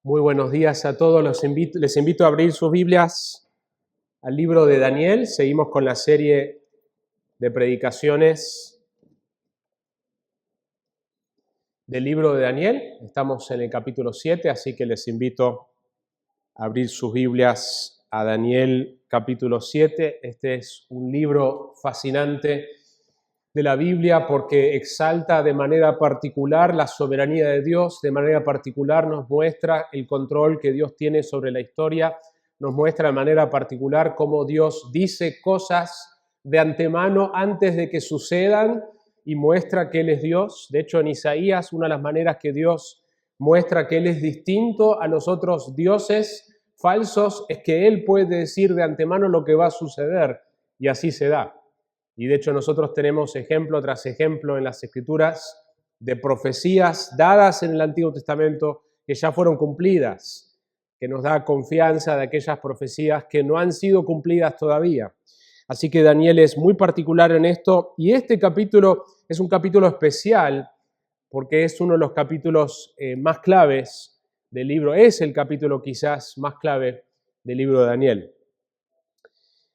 Muy buenos días a todos. Les invito a abrir sus Biblias al libro de Daniel. Seguimos con la serie de predicaciones del libro de Daniel. Estamos en el capítulo 7, así que les invito a abrir sus Biblias a Daniel capítulo 7. Este es un libro fascinante de la Biblia porque exalta de manera particular la soberanía de Dios, de manera particular nos muestra el control que Dios tiene sobre la historia, nos muestra de manera particular cómo Dios dice cosas de antemano antes de que sucedan y muestra que Él es Dios. De hecho, en Isaías, una de las maneras que Dios muestra que Él es distinto a los otros dioses falsos es que Él puede decir de antemano lo que va a suceder y así se da. Y de hecho nosotros tenemos ejemplo tras ejemplo en las Escrituras de profecías dadas en el Antiguo Testamento que ya fueron cumplidas, que nos da confianza de aquellas profecías que no han sido cumplidas todavía. Así que Daniel es muy particular en esto y este capítulo es un capítulo especial porque es uno de los capítulos más claves del libro, es el capítulo quizás más clave del libro de Daniel.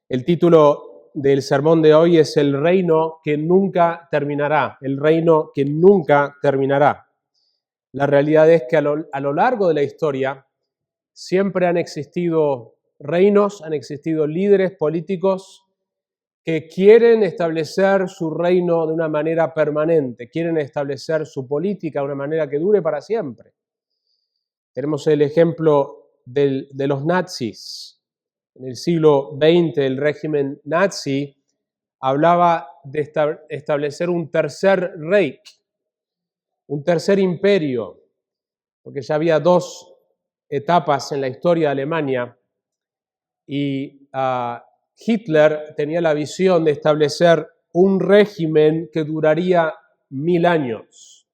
El título del sermón de hoy es el reino que nunca terminará, el reino que nunca terminará. La realidad es que a lo largo de la historia siempre han existido reinos, han existido líderes políticos que quieren establecer su reino de una manera permanente, quieren establecer su política de una manera que dure para siempre. Tenemos el ejemplo de los nazis. En el siglo XX, el régimen nazi hablaba de establecer un tercer Reich, un tercer imperio, porque ya había dos etapas en la historia de Alemania y Hitler tenía la visión de establecer un régimen que duraría 1000 años,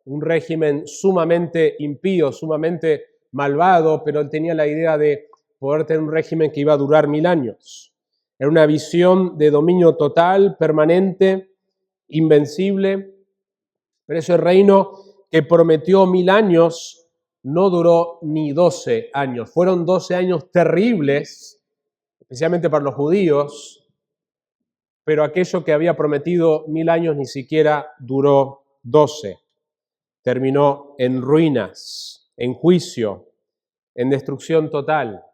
un régimen sumamente impío, sumamente malvado, pero él tenía la idea de poder tener un régimen que iba a durar 1000 años. Era una visión de dominio total, permanente, invencible. Pero ese reino que prometió 1000 años no duró ni 12 años. Fueron 12 años terribles, especialmente para los judíos, pero aquello que había prometido 1000 años ni siquiera duró 12. Terminó en ruinas, en juicio, en destrucción total.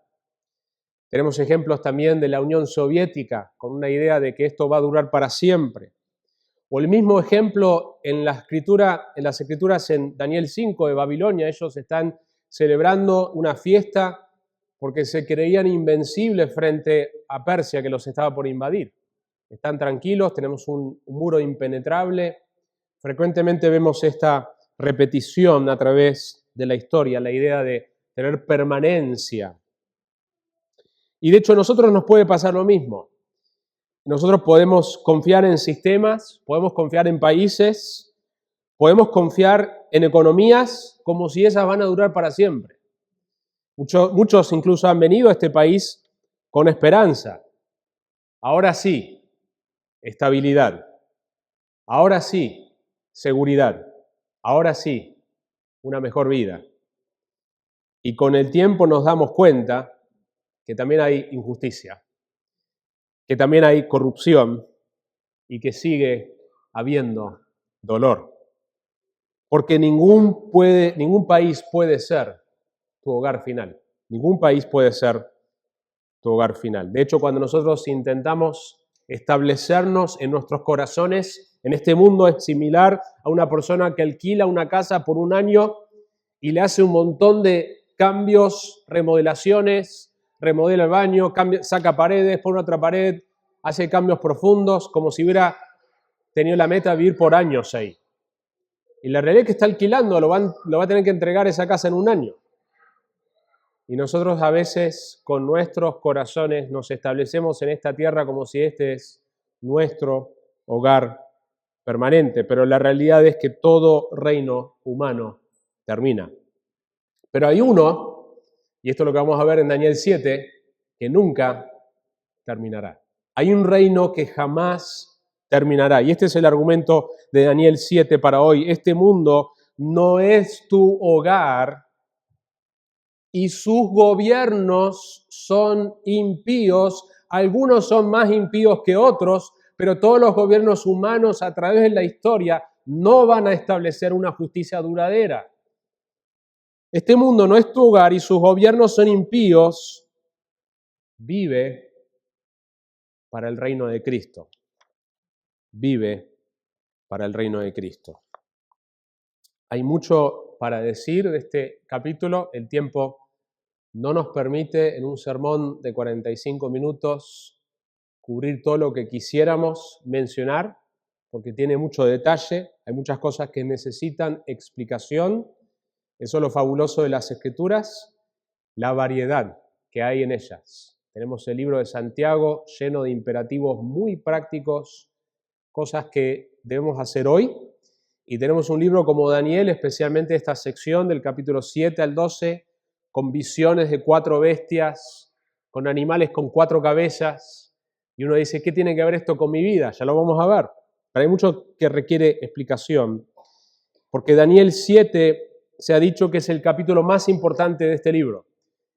Tenemos ejemplos también de la Unión Soviética, con una idea de que esto va a durar para siempre. O el mismo ejemplo en las escrituras en Daniel 5 de Babilonia. Ellos están celebrando una fiesta porque se creían invencibles frente a Persia que los estaba por invadir. Están tranquilos, tenemos un muro impenetrable. Frecuentemente vemos esta repetición a través de la historia, la idea de tener permanencia. Y de hecho a nosotros nos puede pasar lo mismo. Nosotros podemos confiar en sistemas, podemos confiar en países, podemos confiar en economías como si esas van a durar para siempre. Muchos incluso han venido a este país con esperanza. Ahora sí, estabilidad. Ahora sí, seguridad. Ahora sí, una mejor vida. Y con el tiempo nos damos cuenta que también hay injusticia, que también hay corrupción y que sigue habiendo dolor. Porque ningún país puede ser tu hogar final. Ningún país puede ser tu hogar final. De hecho, cuando nosotros intentamos establecernos en nuestros corazones, en este mundo es similar a una persona que alquila una casa por un año y le hace un montón de cambios, remodelaciones, remodela el baño, saca paredes, pone otra pared, hace cambios profundos, como si hubiera tenido la meta de vivir por años ahí. Y la realidad es que está alquilando, lo va a tener que entregar esa casa en un año. Y nosotros a veces con nuestros corazones nos establecemos en esta tierra como si este es nuestro hogar permanente. Pero la realidad es que todo reino humano termina. Pero hay uno, y esto es lo que vamos a ver en Daniel 7, que nunca terminará. Hay un reino que jamás terminará. Y este es el argumento de Daniel 7 para hoy. Este mundo no es tu hogar y sus gobiernos son impíos. Algunos son más impíos que otros, pero todos los gobiernos humanos a través de la historia no van a establecer una justicia duradera. Este mundo no es tu hogar y sus gobiernos son impíos. Vive para el reino de Cristo. Vive para el reino de Cristo. Hay mucho para decir de este capítulo. El tiempo no nos permite en un sermón de 45 minutos cubrir todo lo que quisiéramos mencionar, porque tiene mucho detalle, hay muchas cosas que necesitan explicación. Eso es lo fabuloso de las Escrituras, la variedad que hay en ellas. Tenemos el libro de Santiago lleno de imperativos muy prácticos, cosas que debemos hacer hoy. Y tenemos un libro como Daniel, especialmente esta sección del capítulo 7 al 12, con visiones de 4 bestias, con animales con 4 cabezas. Y uno dice, ¿qué tiene que ver esto con mi vida? Ya lo vamos a ver. Pero hay mucho que requiere explicación. Porque Daniel 7 se ha dicho que es el capítulo más importante de este libro.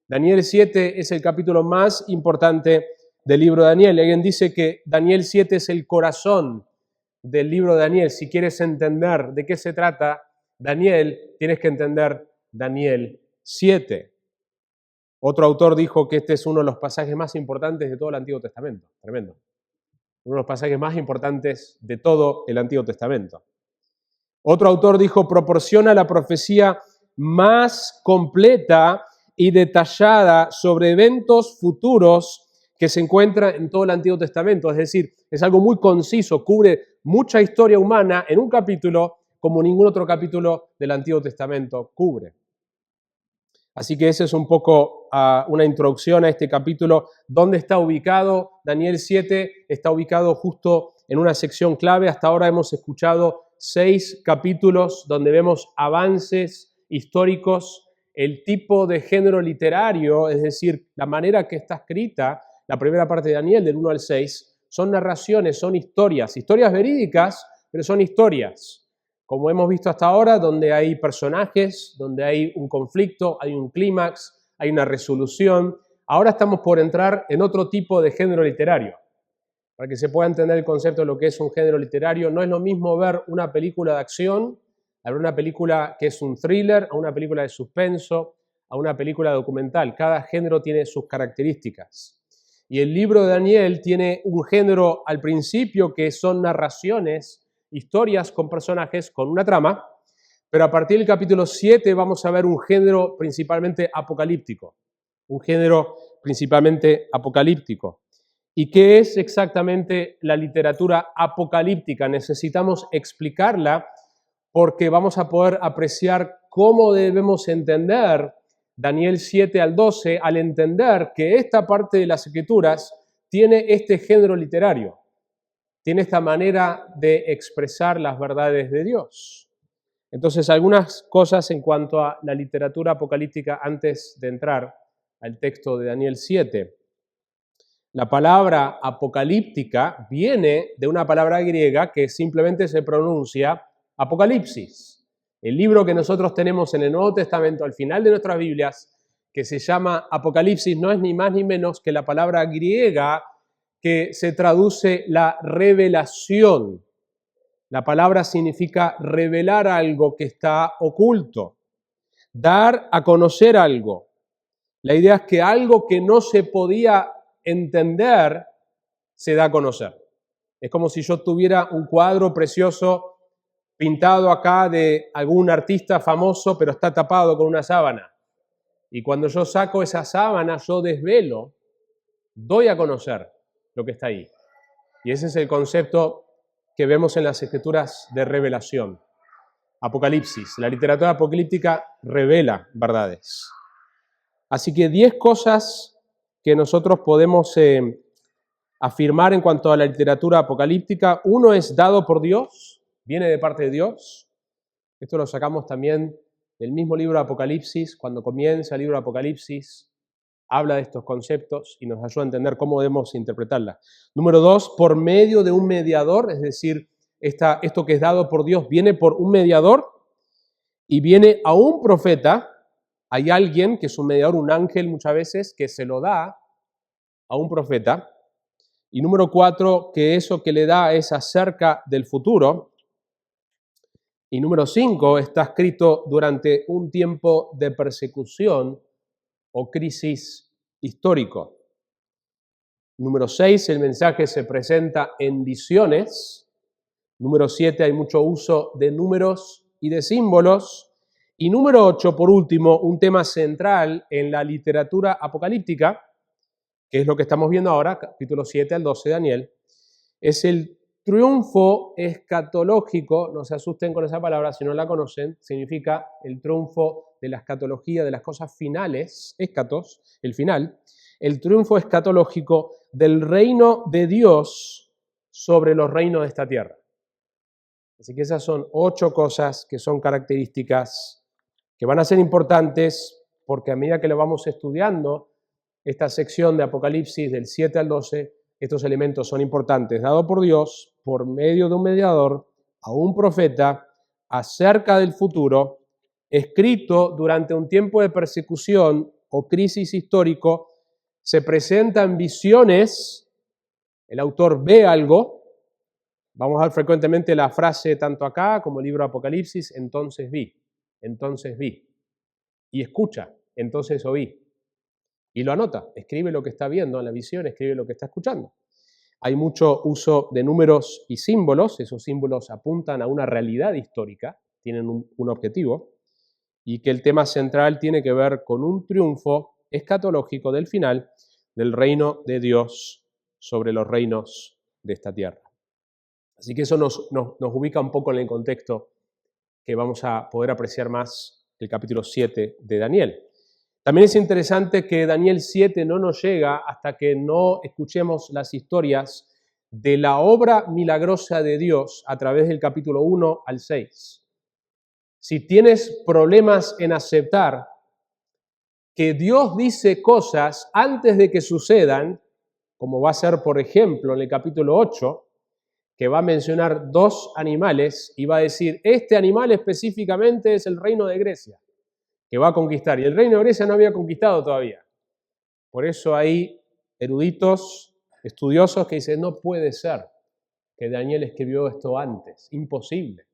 Daniel 7 es el capítulo más importante del libro de Daniel. Alguien dice que Daniel 7 es el corazón del libro de Daniel. Si quieres entender de qué se trata Daniel, tienes que entender Daniel 7. Otro autor dijo que este es uno de los pasajes más importantes de todo el Antiguo Testamento. Tremendo. Uno de los pasajes más importantes de todo el Antiguo Testamento. Otro autor dijo, proporciona la profecía más completa y detallada sobre eventos futuros que se encuentra en todo el Antiguo Testamento. Es decir, es algo muy conciso, cubre mucha historia humana en un capítulo como ningún otro capítulo del Antiguo Testamento cubre. Así que esa es un poco una introducción a este capítulo. ¿Dónde está ubicado? Daniel 7 está ubicado justo en una sección clave. Hasta ahora hemos escuchado 6 capítulos donde vemos avances históricos, el tipo de género literario, es decir, la manera que está escrita, la primera parte de Daniel, del 1 al 6, son narraciones, son historias verídicas, pero son historias. Como hemos visto hasta ahora, donde hay personajes, donde hay un conflicto, hay un clímax, hay una resolución. Ahora estamos por entrar en otro tipo de género literario. Para que se pueda entender el concepto de lo que es un género literario, no es lo mismo ver una película de acción, a ver una película que es un thriller, a una película de suspenso, a una película documental. Cada género tiene sus características. Y el libro de Daniel tiene un género al principio que son narraciones, historias con personajes, con una trama, pero a partir del capítulo 7 vamos a ver un género principalmente apocalíptico. Un género principalmente apocalíptico. ¿Y qué es exactamente la literatura apocalíptica? Necesitamos explicarla porque vamos a poder apreciar cómo debemos entender Daniel 7 al 12 al entender que esta parte de las Escrituras tiene este género literario. Tiene esta manera de expresar las verdades de Dios. Entonces, algunas cosas en cuanto a la literatura apocalíptica antes de entrar al texto de Daniel 7. La palabra apocalíptica viene de una palabra griega que simplemente se pronuncia Apocalipsis. El libro que nosotros tenemos en el Nuevo Testamento, al final de nuestras Biblias, que se llama Apocalipsis, no es ni más ni menos que la palabra griega que se traduce la revelación. La palabra significa revelar algo que está oculto, dar a conocer algo. La idea es que algo que no se podía entender se da a conocer. Es como si yo tuviera un cuadro precioso pintado acá de algún artista famoso, pero está tapado con una sábana. Y cuando yo saco esa sábana, yo desvelo, doy a conocer lo que está ahí. Y ese es el concepto que vemos en las Escrituras de revelación. Apocalipsis. La literatura apocalíptica revela verdades. Así que 10 cosas que nosotros podemos afirmar en cuanto a la literatura apocalíptica. Uno es dado por Dios, viene de parte de Dios. Esto lo sacamos también del mismo libro de Apocalipsis. Cuando comienza el libro de Apocalipsis, habla de estos conceptos y nos ayuda a entender cómo debemos interpretarla. Número 2, por medio de un mediador, es decir, esto que es dado por Dios viene por un mediador y viene a un profeta hay alguien que es un mediador, un ángel muchas veces, que se lo da a un profeta. Y número 4, que eso que le da es acerca del futuro. Y número 5, está escrito durante un tiempo de persecución o crisis histórico. Número 6, el mensaje se presenta en visiones. Número 7, hay mucho uso de números y de símbolos. Y número 8, por último, un tema central en la literatura apocalíptica, que es lo que estamos viendo ahora, capítulo 7 al 12 de Daniel, es el triunfo escatológico. No se asusten con esa palabra si no la conocen, significa el triunfo de la escatología, de las cosas finales, escatos, el final, el triunfo escatológico del reino de Dios sobre los reinos de esta tierra. Así que esas son 8 cosas que son características que van a ser importantes porque a medida que lo vamos estudiando, esta sección de Apocalipsis del 7 al 12, estos elementos son importantes, dado por Dios, por medio de un mediador, a un profeta, acerca del futuro, escrito durante un tiempo de persecución o crisis histórico, se presentan visiones, el autor ve algo, vamos a ver frecuentemente la frase tanto acá como el libro de Apocalipsis, entonces vi, y escucha, entonces oí. Y lo anota, escribe lo que está viendo en la visión, escribe lo que está escuchando. Hay mucho uso de números y símbolos, esos símbolos apuntan a una realidad histórica, tienen un objetivo, y que el tema central tiene que ver con un triunfo escatológico del final del reino de Dios sobre los reinos de esta tierra. Así que eso nos ubica un poco en el contexto que vamos a poder apreciar más el capítulo 7 de Daniel. También es interesante que Daniel 7 no nos llega hasta que no escuchemos las historias de la obra milagrosa de Dios a través del capítulo 1 al 6. Si tienes problemas en aceptar que Dios dice cosas antes de que sucedan, como va a ser, por ejemplo, en el capítulo 8, que va a mencionar 2 animales y va a decir, este animal específicamente es el reino de Grecia, que va a conquistar. Y el reino de Grecia no había conquistado todavía. Por eso hay eruditos, estudiosos que dicen, no puede ser que Daniel escribió esto antes, imposible.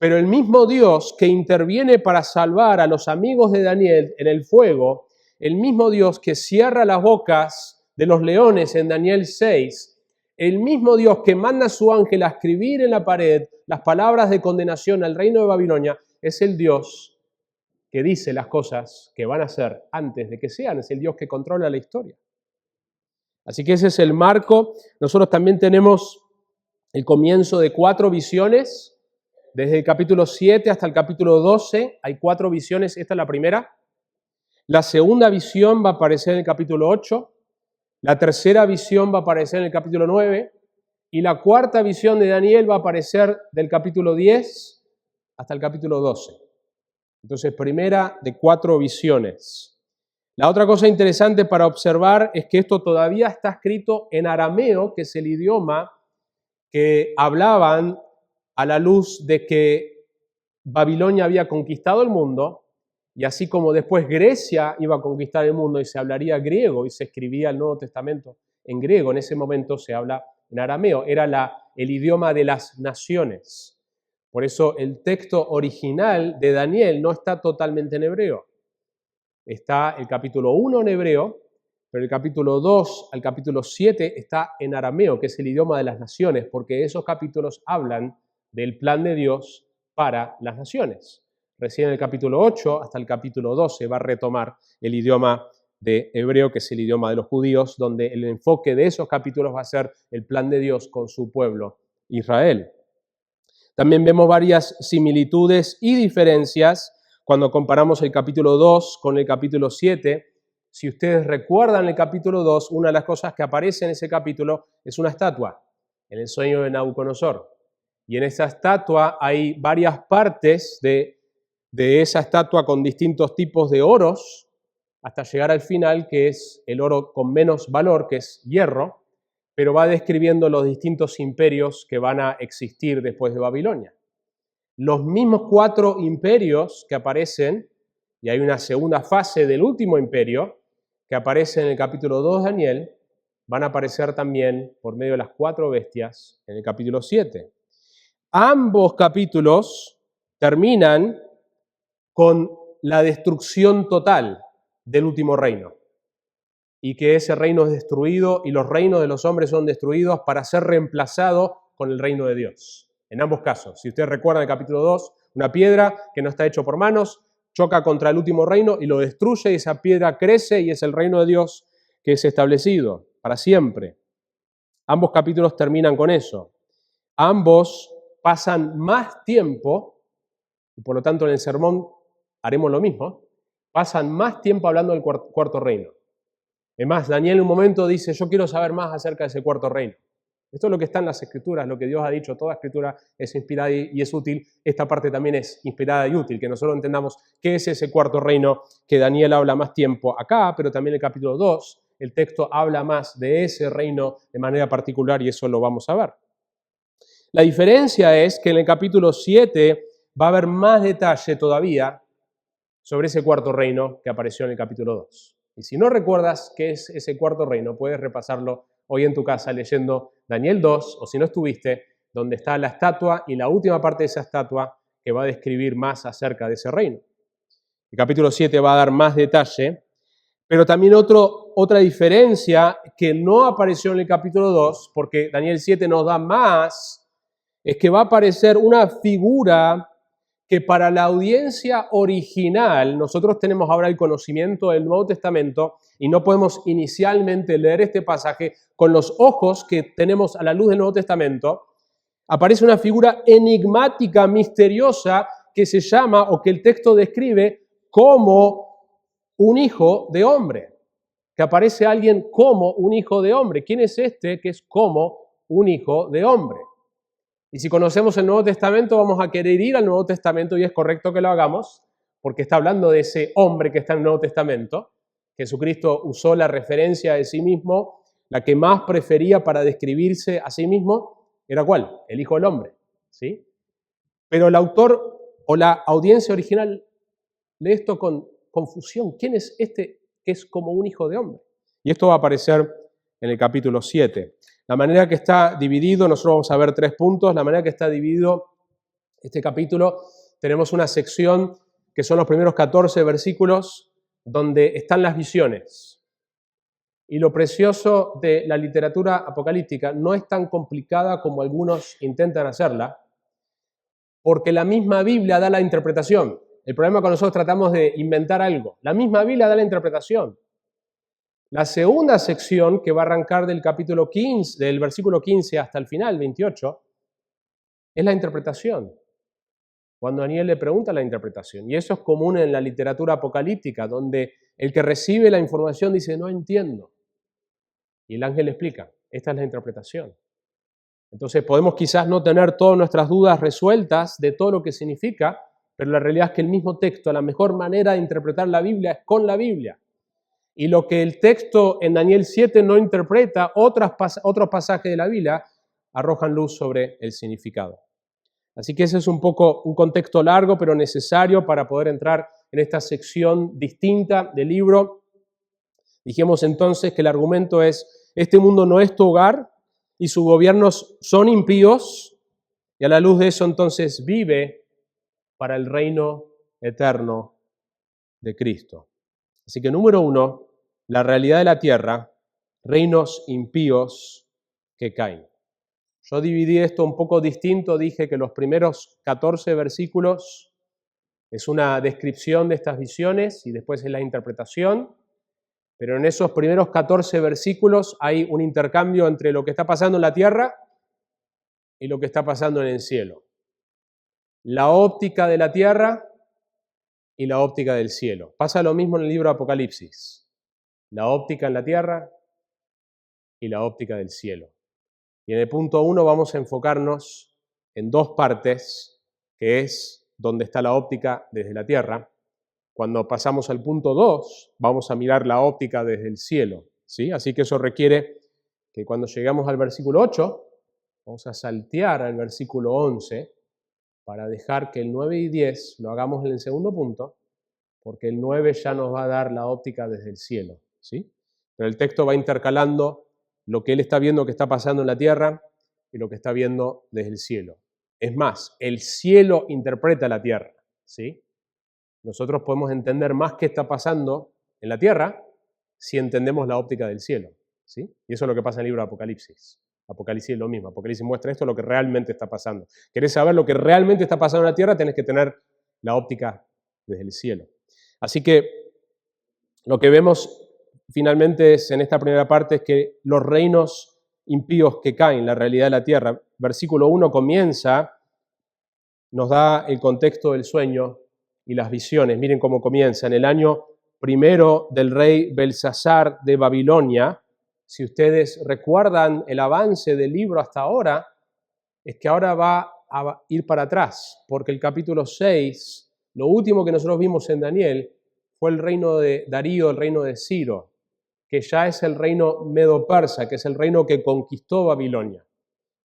Pero el mismo Dios que interviene para salvar a los amigos de Daniel en el fuego, el mismo Dios que cierra las bocas de los leones en Daniel 6, el mismo Dios que manda a su ángel a escribir en la pared las palabras de condenación al reino de Babilonia, es el Dios que dice las cosas que van a ser antes de que sean, es el Dios que controla la historia. Así que ese es el marco. Nosotros también tenemos el comienzo de 4 visiones, desde el capítulo 7 hasta el capítulo 12, hay 4 visiones, esta es la primera. La segunda visión va a aparecer en el capítulo 8, la tercera visión va a aparecer en el capítulo 9, y la cuarta visión de Daniel va a aparecer del capítulo 10 hasta el capítulo 12. Entonces, primera de 4 visiones. La otra cosa interesante para observar es que esto todavía está escrito en arameo, que es el idioma que hablaban a la luz de que Babilonia había conquistado el mundo, y así como después Grecia iba a conquistar el mundo y se hablaría griego y se escribía el Nuevo Testamento en griego, en ese momento se habla en arameo, era el idioma de las naciones. Por eso el texto original de Daniel no está totalmente en hebreo. Está el capítulo 1 en hebreo, pero el capítulo 2 al capítulo 7 está en arameo, que es el idioma de las naciones, porque esos capítulos hablan del plan de Dios para las naciones. Recién en el capítulo 8 hasta el capítulo 12 va a retomar el idioma de hebreo, que es el idioma de los judíos, donde el enfoque de esos capítulos va a ser el plan de Dios con su pueblo, Israel. También vemos varias similitudes y diferencias cuando comparamos el capítulo 2 con el capítulo 7. Si ustedes recuerdan el capítulo 2, una de las cosas que aparece en ese capítulo es una estatua, en el sueño de Nabucodonosor. Y en esa estatua hay varias partes de esa estatua con distintos tipos de oros, hasta llegar al final, que es el oro con menos valor, que es hierro, pero va describiendo los distintos imperios que van a existir después de Babilonia. Los mismos 4 imperios que aparecen y hay una segunda fase del último imperio que aparece en el capítulo 2 de Daniel, van a aparecer también por medio de las 4 bestias en el capítulo 7. Ambos capítulos terminan con la destrucción total del último reino, y que ese reino es destruido y los reinos de los hombres son destruidos para ser reemplazados con el reino de Dios. En ambos casos, si ustedes recuerdan el capítulo 2, una piedra que no está hecho por manos, choca contra el último reino y lo destruye, y esa piedra crece y es el reino de Dios que es establecido para siempre. Ambos capítulos terminan con eso. Ambos pasan más tiempo, y por lo tanto en el sermón haremos lo mismo, pasan más tiempo hablando del cuarto reino. Es más, Daniel en un momento dice, yo quiero saber más acerca de ese cuarto reino. Esto es lo que está en las Escrituras, lo que Dios ha dicho. Toda Escritura es inspirada y es útil. Esta parte también es inspirada y útil, que nosotros entendamos qué es ese cuarto reino que Daniel habla más tiempo acá, pero también en el capítulo 2, el texto habla más de ese reino de manera particular y eso lo vamos a ver. La diferencia es que en el capítulo 7 va a haber más detalle todavía sobre ese cuarto reino que apareció en el capítulo 2. Y si no recuerdas qué es ese cuarto reino, puedes repasarlo hoy en tu casa leyendo Daniel 2, o si no estuviste, donde está la estatua y la última parte de esa estatua que va a describir más acerca de ese reino. El capítulo 7 va a dar más detalle, pero también otra diferencia que no apareció en el capítulo 2, porque Daniel 7 nos da más, es que va a aparecer una figura que para la audiencia original, nosotros tenemos ahora el conocimiento del Nuevo Testamento y no podemos inicialmente leer este pasaje con los ojos que tenemos a la luz del Nuevo Testamento. Aparece una figura enigmática, misteriosa, que se llama, o que el texto describe como un hijo de hombre. Que aparece alguien como un hijo de hombre. ¿Quién es este que es como un hijo de hombre? Y si conocemos el Nuevo Testamento, vamos a querer ir al Nuevo Testamento, y es correcto que lo hagamos, porque está hablando de ese hombre que está en el Nuevo Testamento. Jesucristo usó la referencia de sí mismo, la que más prefería para describirse a sí mismo, ¿era cuál? El Hijo del Hombre, ¿sí? Pero el autor o la audiencia original lee esto con confusión. ¿Quién es este que es como un hijo de hombre? Y esto va a aparecer en el capítulo 7. La manera que está dividido, nosotros vamos a ver 3 puntos. La manera que está dividido este capítulo, tenemos una sección que son los primeros 14 versículos donde están las visiones. Y lo precioso de la literatura apocalíptica no es tan complicada como algunos intentan hacerla, porque la misma Biblia da la interpretación. El problema cuando nosotros tratamos de inventar algo, la misma Biblia da la interpretación. La segunda sección, que va a arrancar del capítulo 15, del versículo 15 hasta el final, 28, es la interpretación. Cuando Daniel le pregunta la interpretación. Y eso es común en la literatura apocalíptica, donde el que recibe la información dice, no entiendo. Y el ángel le explica, esta es la interpretación. Entonces podemos quizás no tener todas nuestras dudas resueltas de todo lo que significa, pero la realidad es que el mismo texto, la mejor manera de interpretar la Biblia es con la Biblia. Y lo que el texto en Daniel 7 no interpreta, otros pasajes de la Biblia arrojan luz sobre el significado. Así que ese es un poco un contexto largo, pero necesario para poder entrar en esta sección distinta del libro. Dijimos entonces que el argumento es, este mundo no es tu hogar y sus gobiernos son impíos, y a la luz de eso entonces vive para el reino eterno de Cristo. Así que número 1, la realidad de la tierra, reinos impíos que caen. Yo dividí esto un poco distinto, dije que los primeros 14 versículos es una descripción de estas visiones y después es la interpretación, pero en esos primeros 14 versículos hay un intercambio entre lo que está pasando en la tierra y lo que está pasando en el cielo. La óptica de la tierra y la óptica del cielo. Pasa lo mismo en el libro de Apocalipsis. La óptica en la tierra y la óptica del cielo. Y en el punto 1 vamos a enfocarnos en 2 partes, que es donde está la óptica desde la tierra. Cuando pasamos al punto 2, vamos a mirar la óptica desde el cielo, ¿sí? Así que eso requiere que cuando llegamos al versículo 8, vamos a saltear al versículo 11 para dejar que el 9 y 10 lo hagamos en el segundo punto, porque el 9 ya nos va a dar la óptica desde el cielo, ¿sí? Pero el texto va intercalando lo que él está viendo que está pasando en la tierra y lo que está viendo desde el cielo. Es más, el cielo interpreta la tierra, ¿sí? Nosotros podemos entender más qué está pasando en la tierra si entendemos la óptica del cielo, ¿sí? Y eso es lo que pasa en el libro de Apocalipsis. Apocalipsis es lo mismo. Apocalipsis muestra esto, lo que realmente está pasando. ¿Querés saber lo que realmente está pasando en la tierra? Tenés que tener la óptica desde el cielo. Así que lo que vemos finalmente es, en esta primera parte, es que los reinos impíos que caen, la realidad de la tierra. Versículo 1 comienza, nos da el contexto del sueño y las visiones. Miren cómo comienza. En el año primero del rey Belsasar de Babilonia, si ustedes recuerdan el avance del libro hasta ahora, es que ahora va a ir para atrás, porque el capítulo 6, lo último que nosotros vimos en Daniel, fue el reino de Darío, el reino de Ciro, que ya es el reino medo-persa, que es el reino que conquistó Babilonia.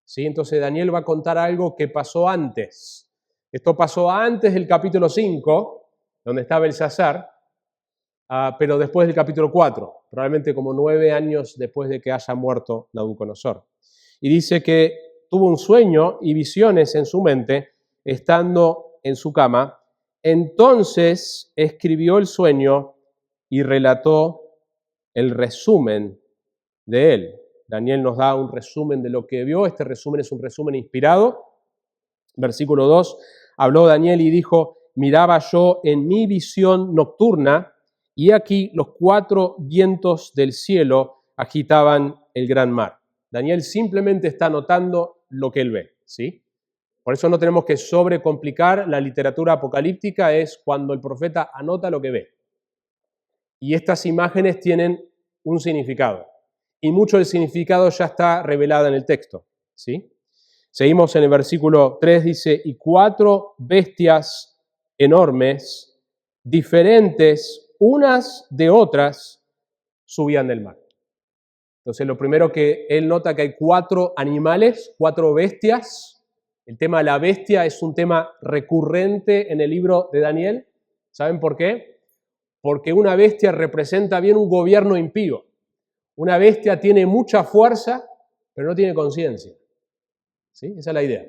¿Sí? Entonces Daniel va a contar algo que pasó antes. Esto pasó antes del capítulo 5, donde está Belsasar, pero después del capítulo 4, probablemente como 9 años después de que haya muerto Nabucodonosor. Y dice que tuvo un sueño y visiones en su mente, estando en su cama. Entonces escribió el sueño y relató el resumen de él. Daniel nos da un resumen de lo que vio. Este resumen es un resumen inspirado. Versículo 2, habló Daniel y dijo, miraba yo en mi visión nocturna, y aquí los 4 vientos del cielo agitaban el gran mar. Daniel simplemente está anotando lo que él ve, ¿sí? Por eso no tenemos que sobrecomplicar la literatura apocalíptica, es cuando el profeta anota lo que ve. Y estas imágenes tienen un significado. Y mucho del significado ya está revelado en el texto, ¿sí? Seguimos en el versículo 3, dice, y 4 bestias enormes, diferentes unas de otras, subían del mar. Entonces lo primero que él nota que hay 4 animales, 4 bestias. El tema de la bestia es un tema recurrente en el libro de Daniel. ¿Saben por qué? Porque una bestia representa bien un gobierno impío. Una bestia tiene mucha fuerza, pero no tiene conciencia. ¿Sí? Esa es la idea.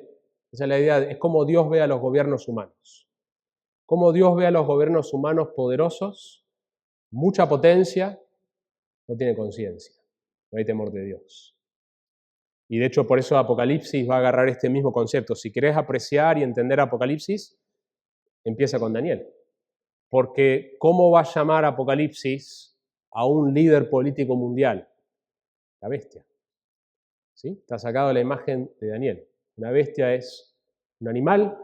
Esa es la idea, es como Dios ve a los gobiernos humanos. Cómo Dios ve a los gobiernos humanos poderosos, mucha potencia, no tiene conciencia, no hay temor de Dios. Y de hecho por eso Apocalipsis va a agarrar este mismo concepto. Si querés apreciar y entender Apocalipsis, empieza con Daniel. Porque ¿cómo va a llamar Apocalipsis a un líder político mundial? La bestia. ¿Sí? Está sacado de la imagen de Daniel. Una bestia es un animal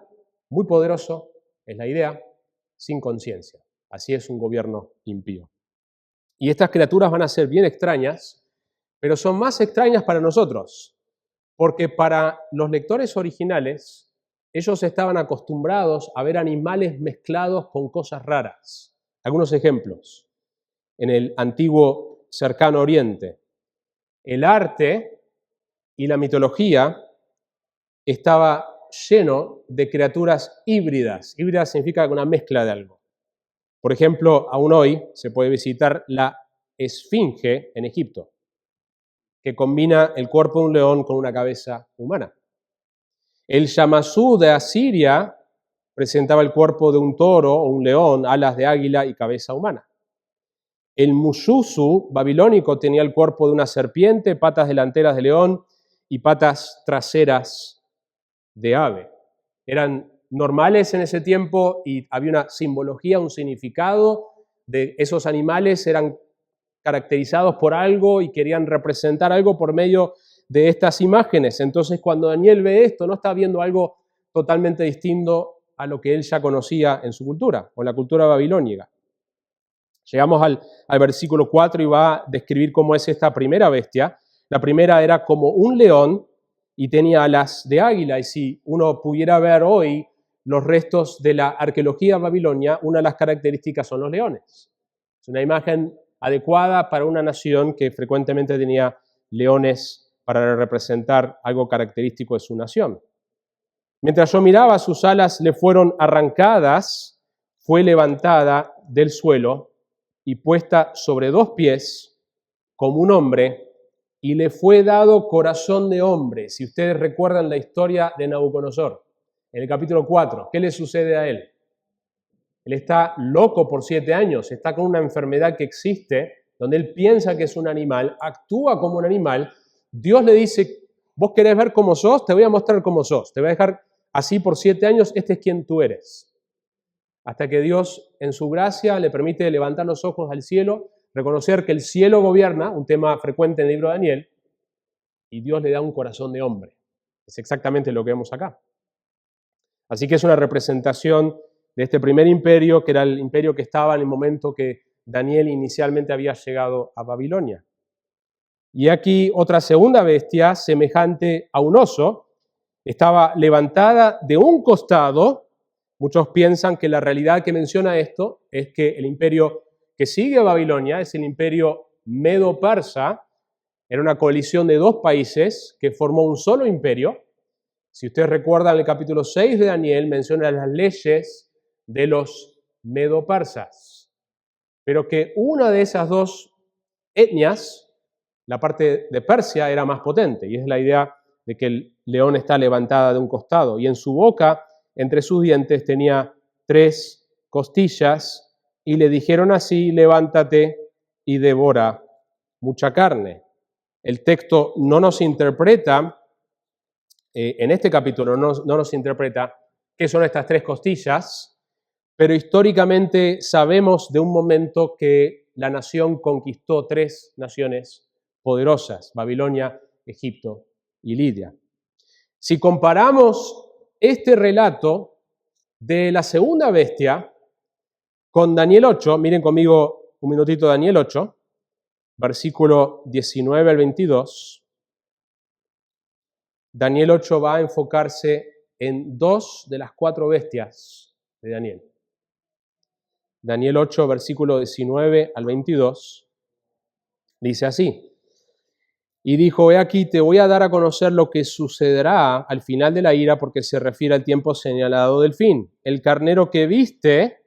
muy poderoso, es la idea, sin conciencia. Así es un gobierno impío. Y estas criaturas van a ser bien extrañas, pero son más extrañas para nosotros, porque para los lectores originales, ellos estaban acostumbrados a ver animales mezclados con cosas raras. Algunos ejemplos. En el antiguo cercano oriente, el arte y la mitología estaba lleno de criaturas híbridas. Híbridas significa una mezcla de algo. Por ejemplo, aún hoy se puede visitar la Esfinge en Egipto, que combina el cuerpo de un león con una cabeza humana. El Yamasú de Asiria presentaba el cuerpo de un toro o un león, alas de águila y cabeza humana. El Mushusu babilónico tenía el cuerpo de una serpiente, patas delanteras de león y patas traseras de ave. Eran normales en ese tiempo y había una simbología, un significado de esos animales, eran caracterizados por algo y querían representar algo por medio de estas imágenes. Entonces, cuando Daniel ve esto, no está viendo algo totalmente distinto a lo que él ya conocía en su cultura, o en la cultura babilónica. Llegamos al versículo 4 y va a describir cómo es esta primera bestia. La primera era como un león y tenía alas de águila. Y si uno pudiera ver hoy los restos de la arqueología babilonia, una de las características son los leones. Es una imagen adecuada para una nación que frecuentemente tenía leones para representar algo característico de su nación. Mientras yo miraba, sus alas le fueron arrancadas, fue levantada del suelo y puesta sobre 2 pies como un hombre, y le fue dado corazón de hombre. Si ustedes recuerdan la historia de Nabucodonosor, en el capítulo 4, ¿qué le sucede a él? Él está loco por 7 años, está con una enfermedad que existe, donde él piensa que es un animal, actúa como un animal. Dios le dice, vos querés ver cómo sos, te voy a mostrar cómo sos, te voy a dejar así por 7 años, este es quien tú eres. Hasta que Dios, en su gracia, le permite levantar los ojos al cielo, reconocer que el cielo gobierna, un tema frecuente en el libro de Daniel, y Dios le da un corazón de hombre. Es exactamente lo que vemos acá. Así que es una representación de este primer imperio, que era el imperio que estaba en el momento que Daniel inicialmente había llegado a Babilonia. Y aquí otra segunda bestia, semejante a un oso, estaba levantada de un costado. Muchos piensan que la realidad que menciona esto es que el imperio que sigue a Babilonia es el imperio medo-persa. Era una coalición de 2 países que formó un solo imperio. Si ustedes recuerdan, el capítulo 6 de Daniel menciona las leyes de los medo-persas, pero que una de esas 2 etnias, la parte de Persia, era más potente, y es la idea de que el león está levantada de un costado, y en su boca, entre sus dientes, tenía 3 costillas, y le dijeron así, levántate y devora mucha carne. El texto no nos interpreta, en este capítulo no nos interpreta qué son estas 3 costillas, pero históricamente sabemos de un momento que la nación conquistó 3 naciones poderosas, Babilonia, Egipto y Lidia. Si comparamos este relato de la segunda bestia con Daniel 8, miren conmigo un minutito Daniel 8, versículo 19 al 22, Daniel 8 va a enfocarse en 2 de las 4 bestias de Daniel. Daniel 8, versículo 19 al 22, dice así: Y dijo, he aquí, te voy a dar a conocer lo que sucederá al final de la ira, porque se refiere al tiempo señalado del fin. El carnero que viste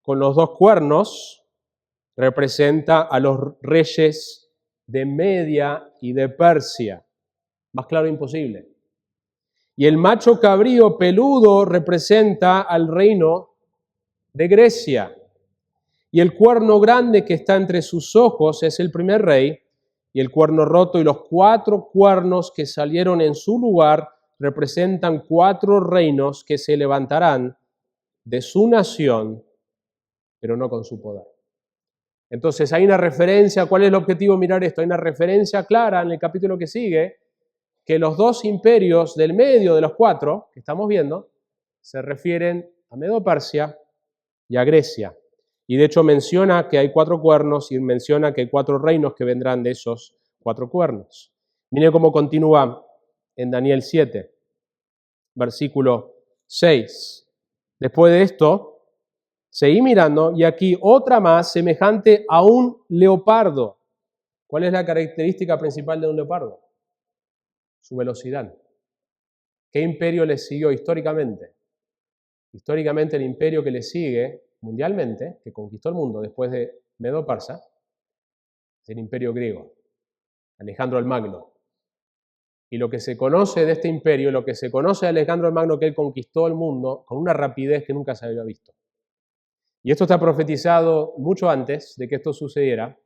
con los 2 cuernos representa a los reyes de Media y de Persia. Más claro imposible. Y el macho cabrío peludo representa al reino de Grecia. Y el cuerno grande que está entre sus ojos es el primer rey, y el cuerno roto y los 4 cuernos que salieron en su lugar representan 4 reinos que se levantarán de su nación, pero no con su poder. Entonces hay una referencia. ¿Cuál es el objetivo de mirar esto? Hay una referencia clara en el capítulo que sigue, que los 2 imperios del medio de los 4 que estamos viendo se refieren a Medo-Persia y a Grecia. Y de hecho menciona que hay 4 cuernos y menciona que hay 4 reinos que vendrán de esos 4 cuernos. Miren cómo continúa en Daniel 7, versículo 6. Después de esto, seguí mirando y aquí otra más semejante a un leopardo. ¿Cuál es la característica principal de un leopardo? Su velocidad. ¿Qué imperio le siguió históricamente? Históricamente el imperio que le sigue mundialmente, que conquistó el mundo después de Medo-Persa, es el imperio griego, Alejandro el Magno. Y lo que se conoce de este imperio, lo que se conoce de Alejandro el Magno, que él conquistó el mundo con una rapidez que nunca se había visto. Y esto está profetizado mucho antes de que esto sucediera.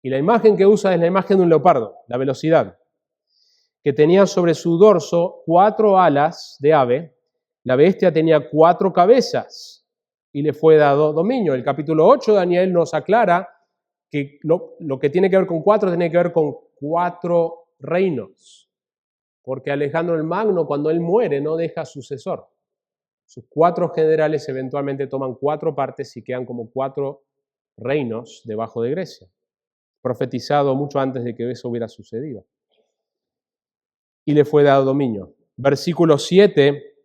Y la imagen que usa es la imagen de un leopardo, la velocidad, que tenía sobre su dorso 4 alas de ave. La bestia tenía 4 cabezas y le fue dado dominio. El capítulo 8 de Daniel nos aclara que lo que tiene que ver con 4 tiene que ver con 4 reinos. Porque Alejandro el Magno, cuando él muere, no deja sucesor. Sus 4 generales eventualmente toman 4 partes y quedan como 4 reinos debajo de Grecia. Profetizado mucho antes de que eso hubiera sucedido. Y le fue dado dominio. Versículo 7,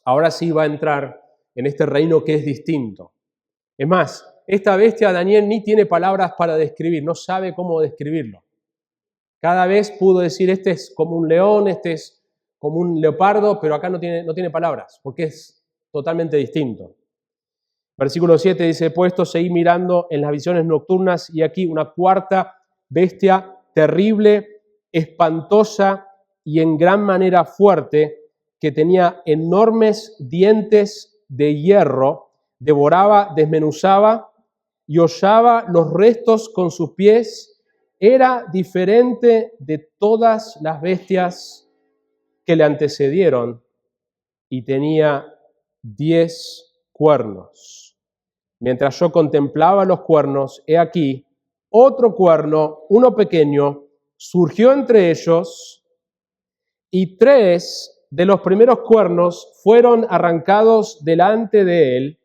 ahora sí va a entrar en este reino que es distinto. Es más, esta bestia Daniel ni tiene palabras para describir, no sabe cómo describirlo. Cada vez pudo decir, este es como un león, este es como un leopardo, pero acá no tiene palabras, porque es totalmente distinto. Versículo 7 dice, puesto seguí mirando en las visiones nocturnas y aquí una cuarta bestia terrible, espantosa y en gran manera fuerte, que tenía enormes dientes de hierro, devoraba, desmenuzaba y hollaba los restos con sus pies. Era diferente de todas las bestias que le antecedieron y tenía 10 cuernos. Mientras yo contemplaba los cuernos, he aquí, otro cuerno, uno pequeño, surgió entre ellos, y 3 de los primeros cuernos fueron arrancados delante de él,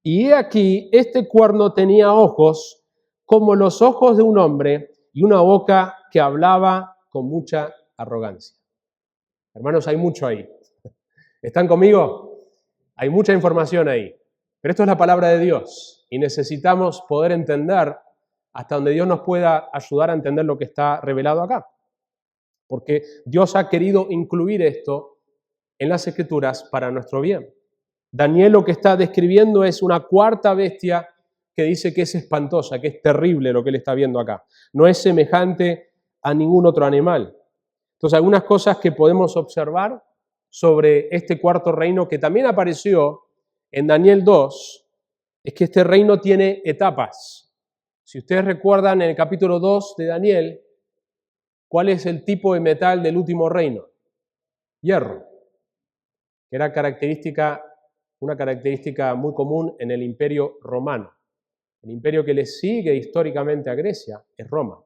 y he aquí, este cuerno tenía ojos como los ojos de un hombre, y una boca que hablaba con mucha arrogancia. Hermanos, hay mucho ahí. ¿Están conmigo? Hay mucha información ahí. Pero esto es la palabra de Dios y necesitamos poder entender hasta donde Dios nos pueda ayudar a entender lo que está revelado acá. Porque Dios ha querido incluir esto en las Escrituras para nuestro bien. Daniel lo que está describiendo es una cuarta bestia que dice que es espantosa, que es terrible lo que él está viendo acá. No es semejante a ningún otro animal. Entonces, algunas cosas que podemos observar sobre este cuarto reino que también apareció en Daniel 2, es que este reino tiene etapas. Si ustedes recuerdan en el capítulo 2 de Daniel, ¿cuál es el tipo de metal del último reino? Hierro, que era una característica muy común en el imperio romano. El imperio que le sigue históricamente a Grecia es Roma.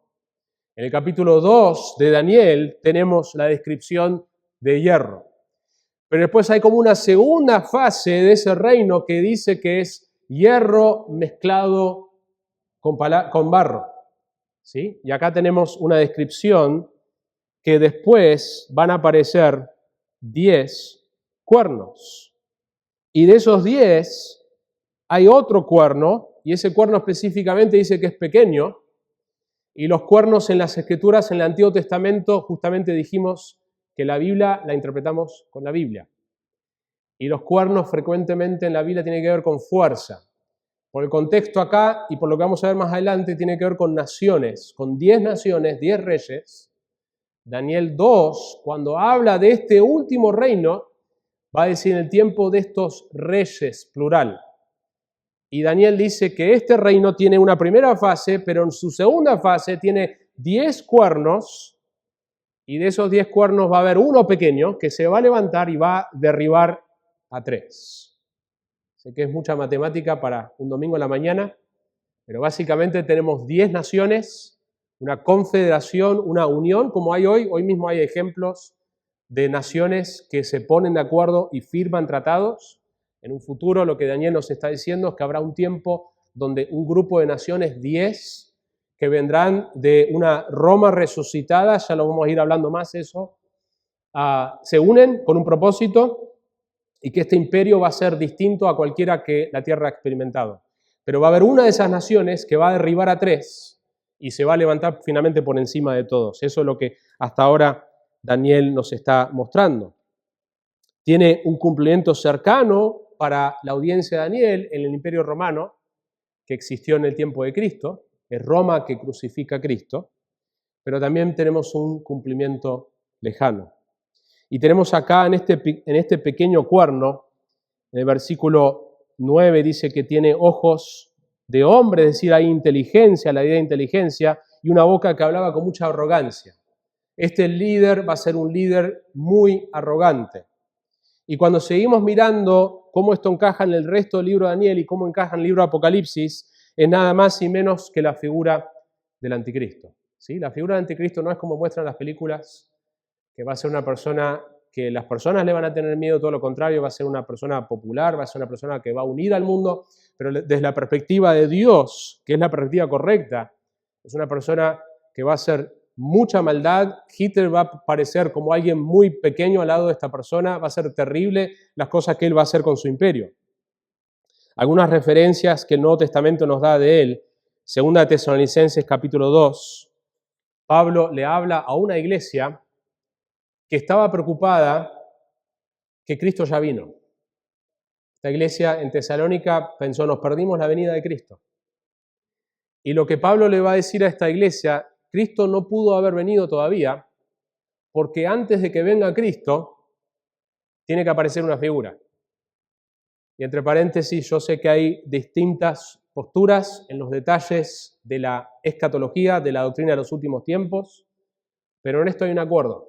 En el capítulo 2 de Daniel tenemos la descripción de hierro. Pero después hay como una segunda fase de ese reino que dice que es hierro mezclado con barro. ¿Sí? Y acá tenemos una descripción que después van a aparecer 10 cuernos. Y de esos 10 hay otro cuerno, y ese cuerno específicamente dice que es pequeño, y los cuernos en las Escrituras, en el Antiguo Testamento, justamente dijimos que la Biblia la interpretamos con la Biblia. Y los cuernos frecuentemente en la Biblia tienen que ver con fuerza. Por el contexto acá, y por lo que vamos a ver más adelante, tiene que ver con naciones, con 10 naciones, 10 reyes. Daniel 2, cuando habla de este último reino, va a decir en el tiempo de estos reyes, plural. Y Daniel dice que este reino tiene una primera fase, pero en su segunda fase tiene 10 cuernos, y de esos 10 cuernos va a haber uno pequeño que se va a levantar y va a derribar a 3. Sé que es mucha matemática para un domingo en la mañana, pero básicamente tenemos 10 naciones, una confederación, una unión, como hay hoy. Hoy mismo hay ejemplos de naciones que se ponen de acuerdo y firman tratados. En un futuro lo que Daniel nos está diciendo es que habrá un tiempo donde un grupo de naciones, 10, que vendrán de una Roma resucitada, ya lo vamos a ir hablando más eso, se unen con un propósito y que este imperio va a ser distinto a cualquiera que la tierra ha experimentado. Pero va a haber una de esas naciones que va a derribar a 3 y se va a levantar finalmente por encima de todos. Eso es lo que hasta ahora Daniel nos está mostrando. Tiene un cumplimiento cercano para la audiencia de Daniel en el imperio romano que existió en el tiempo de Cristo. Es Roma que crucifica a Cristo, pero también tenemos un cumplimiento lejano. Y tenemos acá en este pequeño cuerno, en el versículo 9 dice que tiene ojos de hombre, es decir, hay inteligencia, la idea de inteligencia, y una boca que hablaba con mucha arrogancia. Este líder va a ser un líder muy arrogante. Y cuando seguimos mirando cómo esto encaja en el resto del libro de Daniel y cómo encaja en el libro de Apocalipsis, es nada más y menos que la figura del anticristo. ¿Sí? La figura del anticristo no es como muestran las películas, que va a ser una persona que las personas le van a tener miedo, todo lo contrario, va a ser una persona popular, va a ser una persona que va a unir al mundo, pero desde la perspectiva de Dios, que es la perspectiva correcta, es una persona que va a hacer mucha maldad. Hitler va a parecer como alguien muy pequeño al lado de esta persona, va a ser terrible las cosas que él va a hacer con su imperio. Algunas referencias que el Nuevo Testamento nos da de él, 2 Tesalonicenses capítulo 2, Pablo le habla a una iglesia que estaba preocupada que Cristo ya vino. Esta iglesia en Tesalónica pensó, nos perdimos la venida de Cristo. Y lo que Pablo le va a decir a esta iglesia, Cristo no pudo haber venido todavía, porque antes de que venga Cristo, tiene que aparecer una figura. Y entre paréntesis, yo sé que hay distintas posturas en los detalles de la escatología, de la doctrina de los últimos tiempos, pero en esto hay un acuerdo.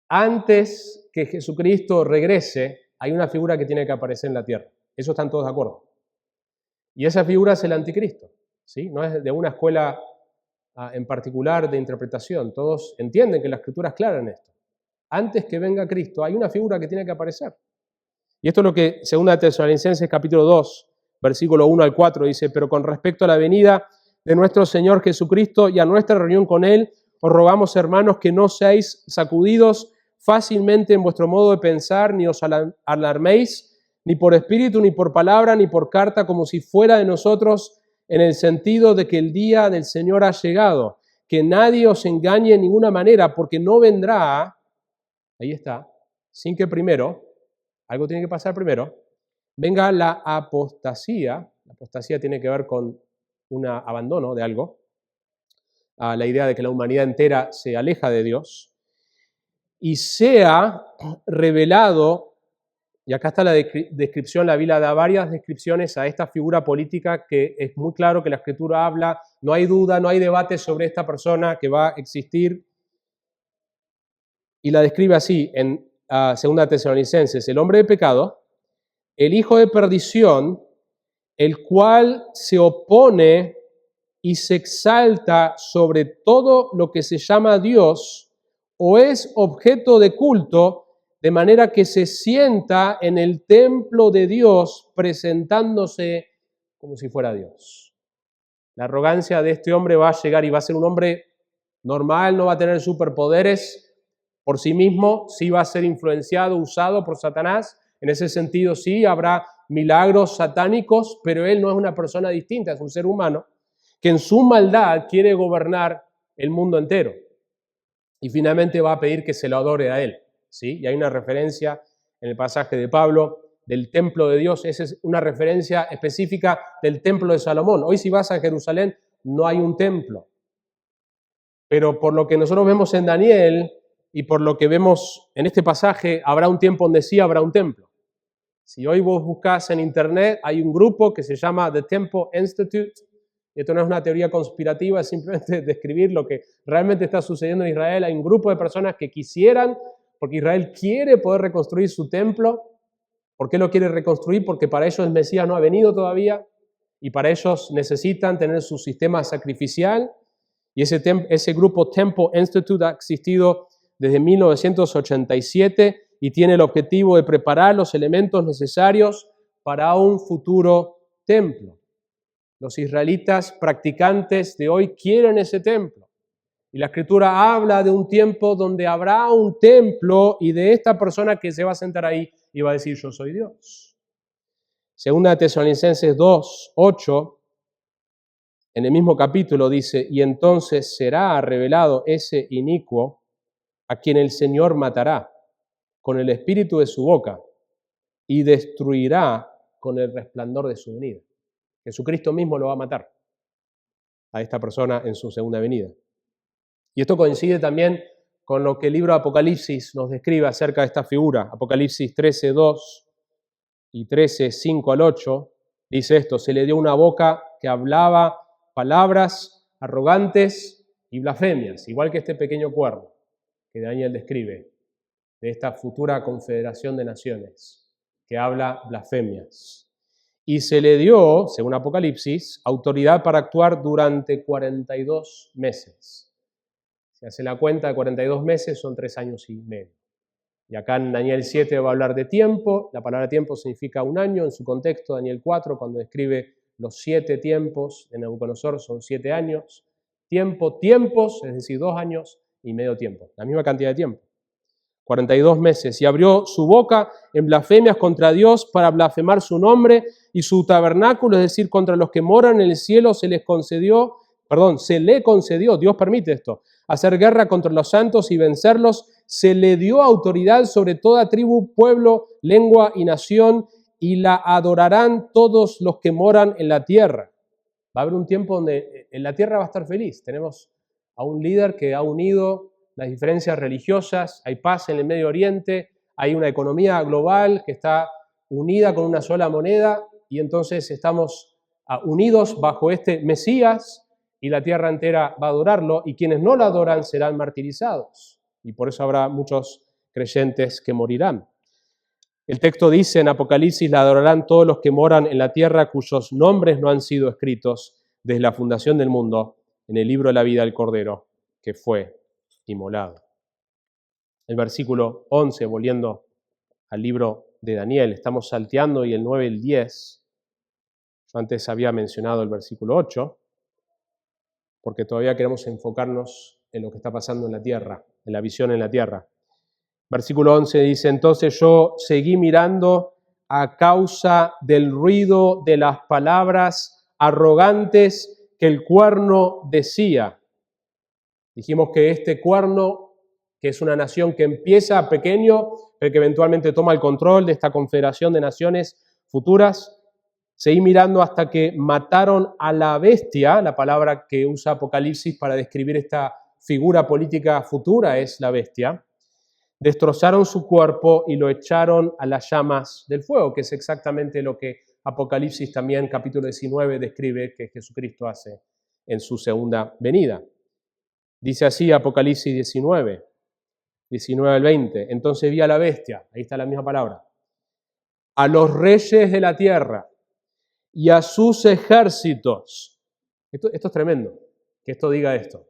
Antes que Jesucristo regrese, hay una figura que tiene que aparecer en la tierra. Eso están todos de acuerdo. Y esa figura es el anticristo, ¿sí? No es de una escuela en particular de interpretación. Todos entienden que la Escritura es clara en esto. Antes que venga Cristo, hay una figura que tiene que aparecer. Y esto es lo que 2 Tesalonicenses capítulo 2, versículo 1 al 4 dice, pero con respecto a la venida de nuestro Señor Jesucristo y a nuestra reunión con Él, os rogamos, hermanos, que no seáis sacudidos fácilmente en vuestro modo de pensar, ni os alarméis, ni por espíritu, ni por palabra, ni por carta, como si fuera de nosotros, en el sentido de que el día del Señor ha llegado, que nadie os engañe en ninguna manera, porque no vendrá, ahí está, sin que primero, algo tiene que pasar primero, venga la apostasía. La apostasía tiene que ver con un abandono de algo, la idea de que la humanidad entera se aleja de Dios, y sea revelado, y acá está la descripción, la Biblia da varias descripciones a esta figura política que es muy claro que la Escritura habla, no hay duda, no hay debate sobre esta persona que va a existir, y la describe así en 2 Tesalonicenses, el hombre de pecado, el hijo de perdición, el cual se opone y se exalta sobre todo lo que se llama Dios o es objeto de culto, de manera que se sienta en el templo de Dios presentándose como si fuera Dios. La arrogancia de este hombre va a llegar y va a ser un hombre normal, no va a tener superpoderes por sí mismo, sí va a ser influenciado, usado por Satanás. En ese sentido sí habrá milagros satánicos, pero él no es una persona distinta, es un ser humano que en su maldad quiere gobernar el mundo entero. Y finalmente va a pedir que se lo adore a él, ¿sí? Y hay una referencia en el pasaje de Pablo del templo de Dios, esa es una referencia específica del templo de Salomón. Hoy si vas a Jerusalén no hay un templo, pero por lo que nosotros vemos en Daniel y por lo que vemos en este pasaje, habrá un tiempo donde sí habrá un templo. Si hoy vos buscás en internet, hay un grupo que se llama The Temple Institute. Esto no es una teoría conspirativa, es simplemente describir lo que realmente está sucediendo en Israel. Hay un grupo de personas que quisieran, porque Israel quiere poder reconstruir su templo. ¿Por qué lo quiere reconstruir? Porque para ellos el Mesías no ha venido todavía y para ellos necesitan tener su sistema sacrificial. Y ese grupo Temple Institute ha existido desde 1987 y tiene el objetivo de preparar los elementos necesarios para un futuro templo. Los israelitas practicantes de hoy quieren ese templo. Y la Escritura habla de un tiempo donde habrá un templo y de esta persona que se va a sentar ahí y va a decir, yo soy Dios. 2 Tesalonicenses 2:8, en el mismo capítulo dice, y entonces será revelado ese inicuo a quien el Señor matará con el espíritu de su boca y destruirá con el resplandor de su venida. Jesucristo mismo lo va a matar a esta persona en su segunda venida. Y esto coincide también con lo que el libro de Apocalipsis nos describe acerca de esta figura. Apocalipsis 13:2 y 13:5 al 8 dice esto, se le dio una boca que hablaba palabras arrogantes y blasfemias, igual que este pequeño cuerno que Daniel describe de esta futura confederación de naciones que habla blasfemias. Y se le dio, según Apocalipsis, autoridad para actuar durante 42 meses. Si hace la cuenta de 42 meses, son 3 años y medio. Y acá en Daniel 7 va a hablar de tiempo. La palabra tiempo significa un año en su contexto. Daniel 4, cuando describe los 7 tiempos de Nabucodonosor, son 7 años. Tiempos, es decir, 2 años y medio tiempo. La misma cantidad de tiempo. 42 meses. Y abrió su boca en blasfemias contra Dios para blasfemar su nombre y su tabernáculo, es decir, contra los que moran en el cielo se le concedió, Dios permite esto, hacer guerra contra los santos y vencerlos. Se le dio autoridad sobre toda tribu, pueblo, lengua y nación, y la adorarán todos los que moran en la tierra. Va a haber un tiempo donde en la tierra va a estar feliz. Tenemos a un líder que ha unido las diferencias religiosas, hay paz en el Medio Oriente, hay una economía global que está unida con una sola moneda y entonces estamos unidos bajo este Mesías y la tierra entera va a adorarlo y quienes no lo adoran serán martirizados y por eso habrá muchos creyentes que morirán. El texto dice en Apocalipsis, la adorarán todos los que moran en la tierra cuyos nombres no han sido escritos desde la fundación del mundo en el libro de la vida del Cordero que fue inmolado. El versículo 11, volviendo al libro de Daniel, estamos salteando y el 9 y el 10. Yo antes había mencionado el versículo 8, porque todavía queremos enfocarnos en lo que está pasando en la tierra, en la visión en la tierra. Versículo 11 dice, entonces yo seguí mirando a causa del ruido de las palabras arrogantes que el cuerno decía. Dijimos que este cuerno, que es una nación que empieza pequeño, pero que eventualmente toma el control de esta confederación de naciones futuras, seguí mirando hasta que mataron a la bestia, la palabra que usa Apocalipsis para describir esta figura política futura es la bestia, destrozaron su cuerpo y lo echaron a las llamas del fuego, que es exactamente lo que Apocalipsis también, capítulo 19, describe que Jesucristo hace en su segunda venida. Dice así Apocalipsis 19 al 20. Entonces vi a la bestia, ahí está la misma palabra, a los reyes de la tierra y a sus ejércitos. Esto es tremendo, que esto diga esto.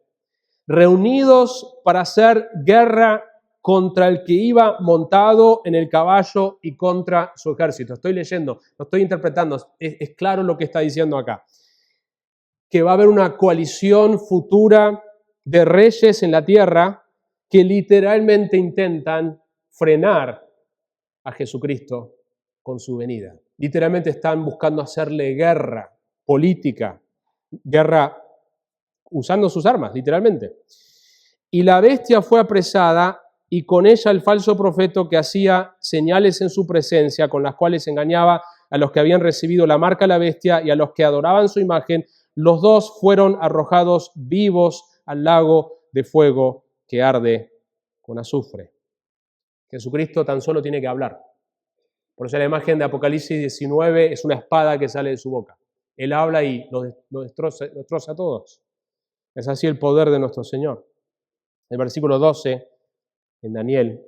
Reunidos para hacer guerra contra el que iba montado en el caballo y contra su ejército. Estoy leyendo, lo estoy interpretando, es claro lo que está diciendo acá. Que va a haber una coalición futura de reyes en la tierra que literalmente intentan frenar a Jesucristo con su venida. Literalmente están buscando hacerle guerra política, guerra usando sus armas, literalmente. Y la bestia fue apresada y con ella el falso profeta que hacía señales en su presencia, con las cuales engañaba a los que habían recibido la marca de la bestia y a los que adoraban su imagen. Los dos fueron arrojados vivos al lago de fuego que arde con azufre. Jesucristo tan solo tiene que hablar. Por eso la imagen de Apocalipsis 19 es una espada que sale de su boca. Él habla y lo destroza a todos. Es así el poder de nuestro Señor. El versículo 12, en Daniel,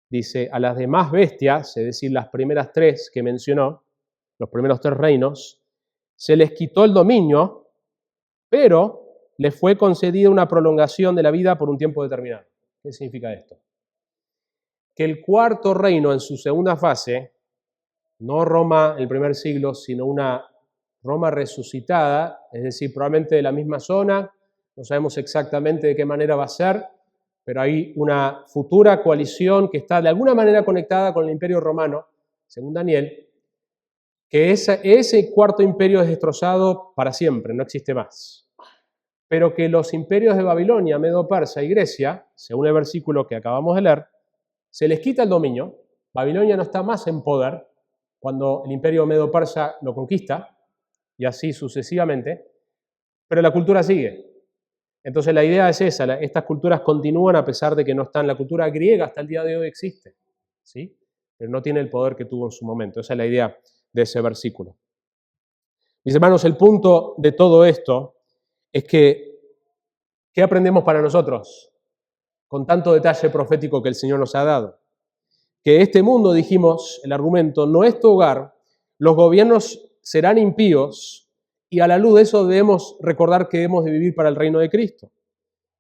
dice, a las demás bestias, es decir, las primeras tres que mencionó, los primeros tres reinos, se les quitó el dominio, pero les fue concedida una prolongación de la vida por un tiempo determinado. ¿Qué significa esto? Que el cuarto reino en su segunda fase, no Roma el primer siglo, sino una Roma resucitada, es decir, probablemente de la misma zona, no sabemos exactamente de qué manera va a ser, pero hay una futura coalición que está de alguna manera conectada con el Imperio Romano, según Daniel, que ese cuarto imperio es destrozado para siempre, no existe más. Pero que los imperios de Babilonia, Medo-Persa y Grecia, según el versículo que acabamos de leer, se les quita el dominio. Babilonia no está más en poder cuando el imperio Medo-Persa lo conquista, y así sucesivamente, pero la cultura sigue. Entonces la idea es esa, estas culturas continúan a pesar de que no están. La cultura griega hasta el día de hoy existe, ¿sí? Pero no tiene el poder que tuvo en su momento. Esa es la idea de ese versículo. Mis hermanos, el punto de todo esto es que, ¿qué aprendemos para nosotros con tanto detalle profético que el Señor nos ha dado? Que este mundo, dijimos, el argumento, no es tu hogar, los gobiernos serán impíos y a la luz de eso debemos recordar que debemos de vivir para el reino de Cristo.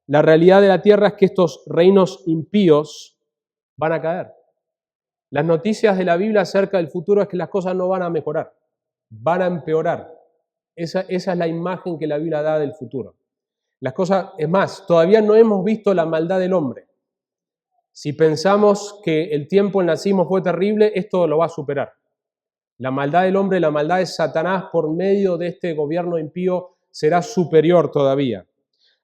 La realidad de la tierra es que estos reinos impíos van a caer. Las noticias de la Biblia acerca del futuro es que las cosas no van a mejorar, van a empeorar. Esa es la imagen que la Biblia da del futuro. Las cosas, es más, todavía no hemos visto la maldad del hombre. Si pensamos que el tiempo del nazismo fue terrible, esto lo va a superar. La maldad del hombre, la maldad de Satanás por medio de este gobierno impío será superior todavía.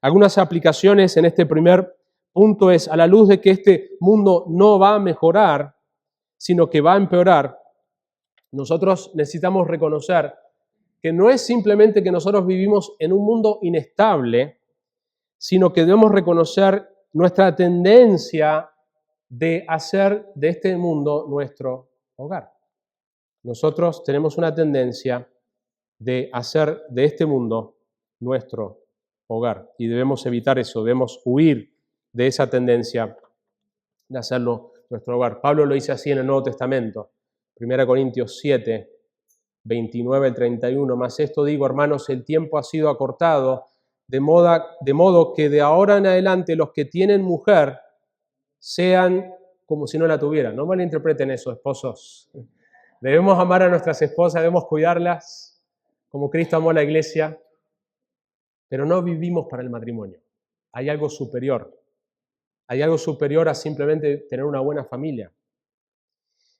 Algunas aplicaciones en este primer punto es, a la luz de que este mundo no va a mejorar, sino que va a empeorar, nosotros necesitamos reconocer que no es simplemente que nosotros vivimos en un mundo inestable, sino que debemos reconocer nuestra tendencia de hacer de este mundo nuestro hogar. Nosotros tenemos una tendencia de hacer de este mundo nuestro hogar y debemos evitar eso, debemos huir de esa tendencia de hacerlo nuestro hogar. Pablo lo dice así en el Nuevo Testamento, 1 Corintios 7, 29 al 31, mas esto digo, hermanos, el tiempo ha sido acortado, de modo que de ahora en adelante los que tienen mujer sean como si no la tuvieran. No malinterpreten eso, esposos. Debemos amar a nuestras esposas, debemos cuidarlas como Cristo amó a la iglesia, pero no vivimos para el matrimonio. Hay algo superior. Hay algo superior a simplemente tener una buena familia.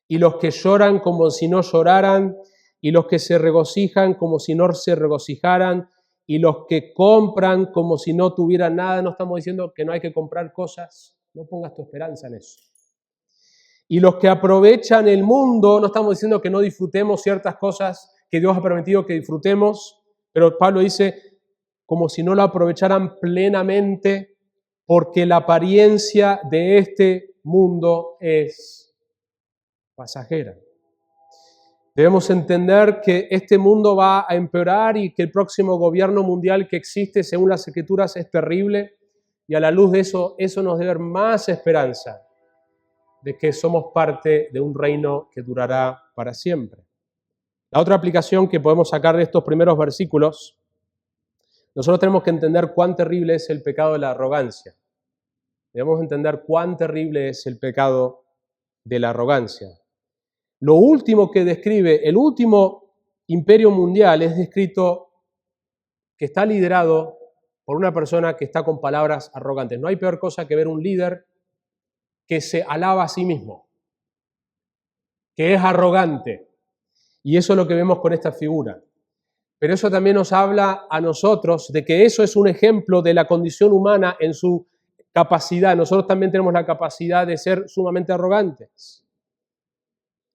Y los que lloran como si no lloraran, y los que se regocijan como si no se regocijaran, y los que compran como si no tuvieran nada. No estamos diciendo que no hay que comprar cosas, no pongas tu esperanza en eso. Y los que aprovechan el mundo, no estamos diciendo que no disfrutemos ciertas cosas que Dios ha permitido que disfrutemos, pero Pablo dice como si no lo aprovecharan plenamente, porque la apariencia de este mundo es pasajera. Debemos entender que este mundo va a empeorar y que el próximo gobierno mundial que existe, según las Escrituras, es terrible, y a la luz de eso nos debe dar más esperanza de que somos parte de un reino que durará para siempre. La otra aplicación que podemos sacar de estos primeros versículos, nosotros tenemos que entender cuán terrible es el pecado de la arrogancia. Debemos entender cuán terrible es el pecado de la arrogancia. Lo último que describe, el último imperio mundial es descrito que está liderado por una persona que está con palabras arrogantes. No hay peor cosa que ver un líder que se alaba a sí mismo, que es arrogante. Y eso es lo que vemos con esta figura. Pero eso también nos habla a nosotros de que eso es un ejemplo de la condición humana en su capacidad. Nosotros también tenemos la capacidad de ser sumamente arrogantes.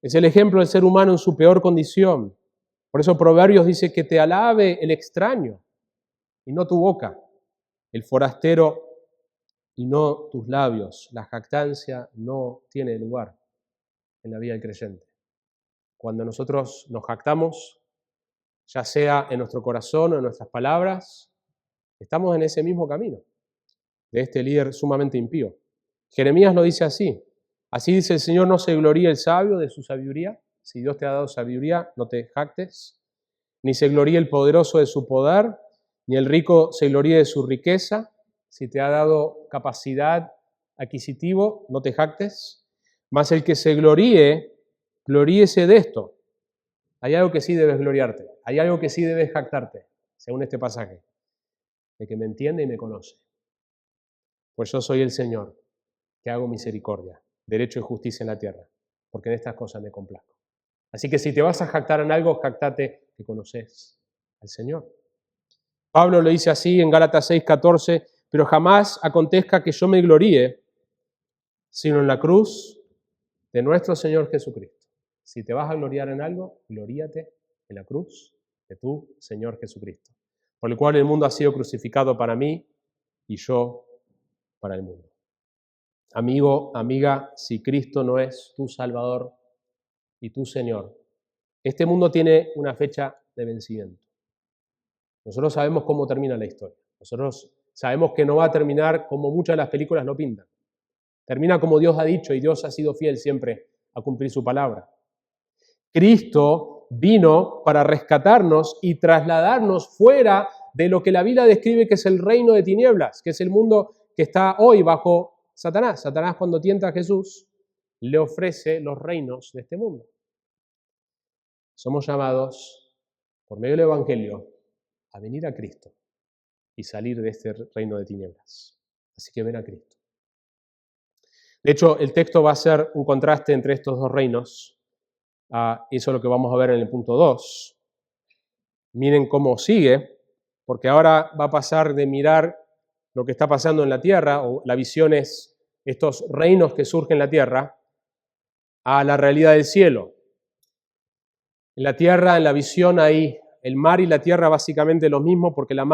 Es el ejemplo del ser humano en su peor condición. Por eso Proverbios dice que te alabe el extraño y no tu boca, el forastero y no tus labios. La jactancia no tiene lugar en la vida del creyente. Cuando nosotros nos jactamos, ya sea en nuestro corazón o en nuestras palabras, estamos en ese mismo camino de este líder sumamente impío. Jeremías lo dice así. Así dice el Señor, no se gloríe el sabio de su sabiduría. Si Dios te ha dado sabiduría, no te jactes. Ni se gloríe el poderoso de su poder, ni el rico se gloríe de su riqueza. Si te ha dado capacidad adquisitivo, no te jactes. Mas el que se gloríe, gloríese de esto. Hay algo que sí debes gloriarte. Hay algo que sí debes jactarte, según este pasaje. De que me entiende y me conoce. Pues yo soy el Señor, que hago misericordia, derecho y justicia en la tierra, porque en estas cosas me complazco. Así que si te vas a jactar en algo, jactate que conoces al Señor. Pablo lo dice así en Gálatas 6:14, pero jamás acontezca que yo me gloríe, sino en la cruz de nuestro Señor Jesucristo. Si te vas a gloriar en algo, gloríate en la cruz de tu Señor Jesucristo, por el cual el mundo ha sido crucificado para mí y yo para el mundo. Amigo, amiga, si Cristo no es tu Salvador y tu Señor, este mundo tiene una fecha de vencimiento. Nosotros sabemos cómo termina la historia. Nosotros sabemos que no va a terminar como muchas de las películas lo pintan. Termina como Dios ha dicho y Dios ha sido fiel siempre a cumplir su palabra. Cristo vino para rescatarnos y trasladarnos fuera de lo que la Biblia describe que es el reino de tinieblas, que es el mundo que está hoy bajo Satanás. Satanás, cuando tienta a Jesús, le ofrece los reinos de este mundo. Somos llamados, por medio del Evangelio, a venir a Cristo y salir de este reino de tinieblas. Así que ven a Cristo. De hecho, el texto va a ser un contraste entre estos dos reinos. Eso es lo que vamos a ver en el punto 2. Miren cómo sigue, porque ahora va a pasar de mirar lo que está pasando en la tierra, o la visión es estos reinos que surgen en la tierra, a la realidad del cielo. En la tierra, en la visión, hay el mar y la tierra básicamente lo mismo, porque el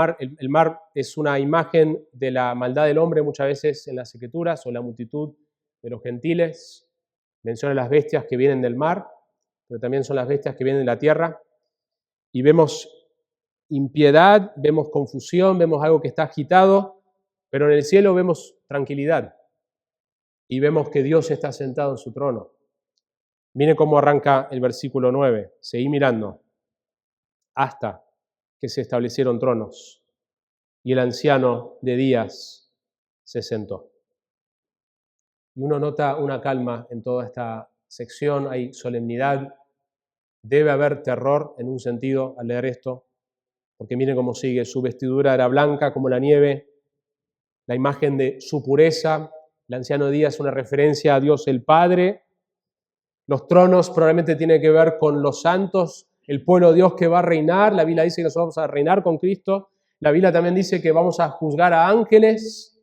mar es una imagen de la maldad del hombre muchas veces en las Escrituras, o la multitud de los gentiles. Menciona las bestias que vienen del mar, pero también son las bestias que vienen de la tierra. Y vemos impiedad, vemos confusión, vemos algo que está agitado, pero en el cielo vemos tranquilidad y vemos que Dios está sentado en su trono. Miren cómo arranca el versículo 9. Seguí mirando. Hasta que se establecieron tronos y el anciano de días se sentó. Y uno nota una calma en toda esta sección, hay solemnidad, debe haber terror en un sentido al leer esto, porque miren cómo sigue, su vestidura era blanca como la nieve, la imagen de su pureza, el anciano de días es una referencia a Dios el Padre, los tronos probablemente tienen que ver con los santos, el pueblo de Dios que va a reinar, la Biblia dice que nosotros vamos a reinar con Cristo, la Biblia también dice que vamos a juzgar a ángeles,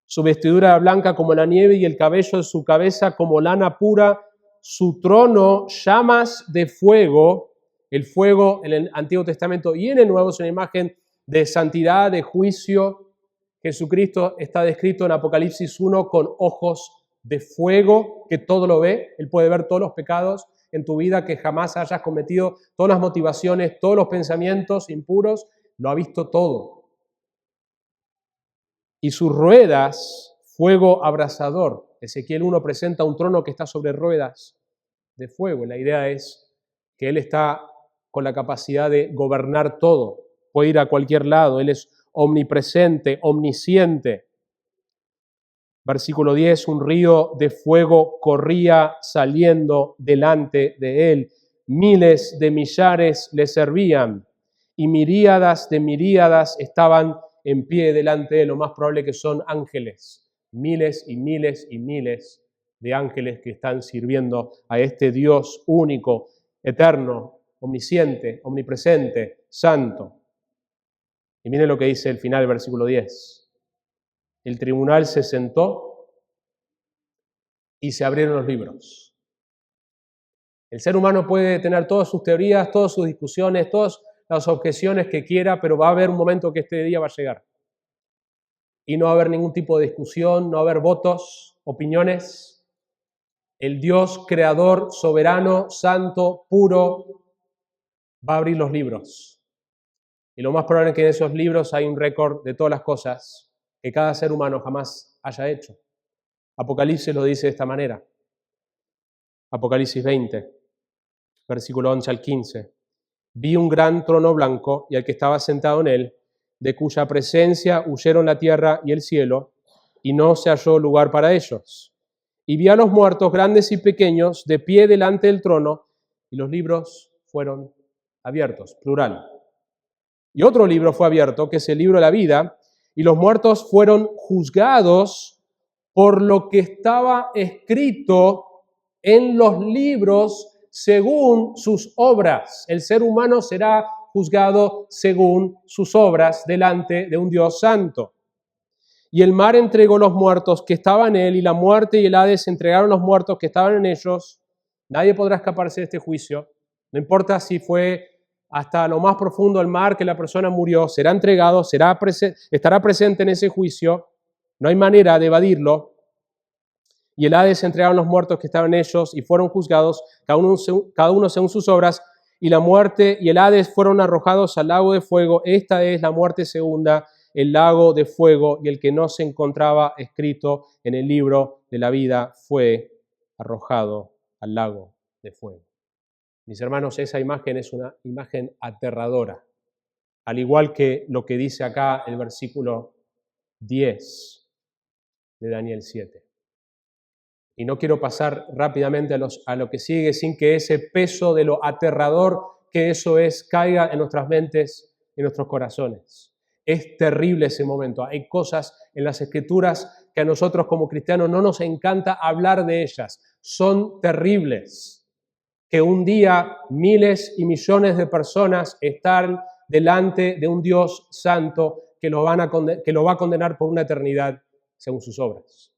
su vestidura era blanca como la nieve y el cabello de su cabeza como lana pura, su trono llamas de fuego, el fuego en el Antiguo Testamento y en el Nuevo es una imagen de santidad, de juicio. Jesucristo está descrito en Apocalipsis 1 con ojos de fuego, que todo lo ve, Él puede ver todos los pecados en tu vida que jamás hayas cometido, todas las motivaciones, todos los pensamientos impuros, lo ha visto todo. Y sus ruedas, fuego abrasador. Ezequiel 1 presenta un trono que está sobre ruedas de fuego. La idea es que Él está con la capacidad de gobernar todo, puede ir a cualquier lado, Él es omnipresente, omnisciente. Versículo 10, un río de fuego corría saliendo delante de Él. Miles de millares le servían y miríadas de miríadas estaban en pie delante de Él. Lo más probable que son ángeles, miles y miles y miles de ángeles que están sirviendo a este Dios único, eterno, omnisciente, omnipresente, santo. Y miren lo que dice el final del versículo 10. El tribunal se sentó y se abrieron los libros. El ser humano puede tener todas sus teorías, todas sus discusiones, todas las objeciones que quiera, pero va a haber un momento que este día va a llegar. Y no va a haber ningún tipo de discusión, no va a haber votos, opiniones. El Dios creador, soberano, santo, puro, va a abrir los libros. Y lo más probable es que en esos libros hay un récord de todas las cosas que cada ser humano jamás haya hecho. Apocalipsis lo dice de esta manera. Apocalipsis 20, versículo 11 al 15. Vi un gran trono blanco y al que estaba sentado en él, de cuya presencia huyeron la tierra y el cielo, y no se halló lugar para ellos. Y vi a los muertos, grandes y pequeños, de pie delante del trono, y los libros fueron abiertos, plural. Y otro libro fue abierto, que es el libro de la vida, y los muertos fueron juzgados por lo que estaba escrito en los libros según sus obras. El ser humano será juzgado según sus obras delante de un Dios santo. Y el mar entregó los muertos que estaban en él, y la muerte y el Hades entregaron los muertos que estaban en ellos. Nadie podrá escaparse de este juicio. No importa si fue hasta lo más profundo del mar que la persona murió, será entregado, estará presente en ese juicio. No hay manera de evadirlo. Y el Hades entregaron los muertos que estaban en ellos y fueron juzgados, cada uno según sus obras, y la muerte y el Hades fueron arrojados al lago de fuego. Esta es la muerte segunda, el lago de fuego, y el que no se encontraba escrito en el libro de la vida fue arrojado al lago de fuego. Mis hermanos, esa imagen es una imagen aterradora, al igual que lo que dice acá el versículo 10 de Daniel 7. Y no quiero pasar rápidamente a lo que sigue sin que ese peso de lo aterrador que eso es caiga en nuestras mentes, en nuestros corazones. Es terrible ese momento. Hay cosas en las Escrituras que a nosotros como cristianos no nos encanta hablar de ellas. Son terribles. Que un día miles y millones de personas están delante de un Dios santo que lo va a condenar por una eternidad según sus obras.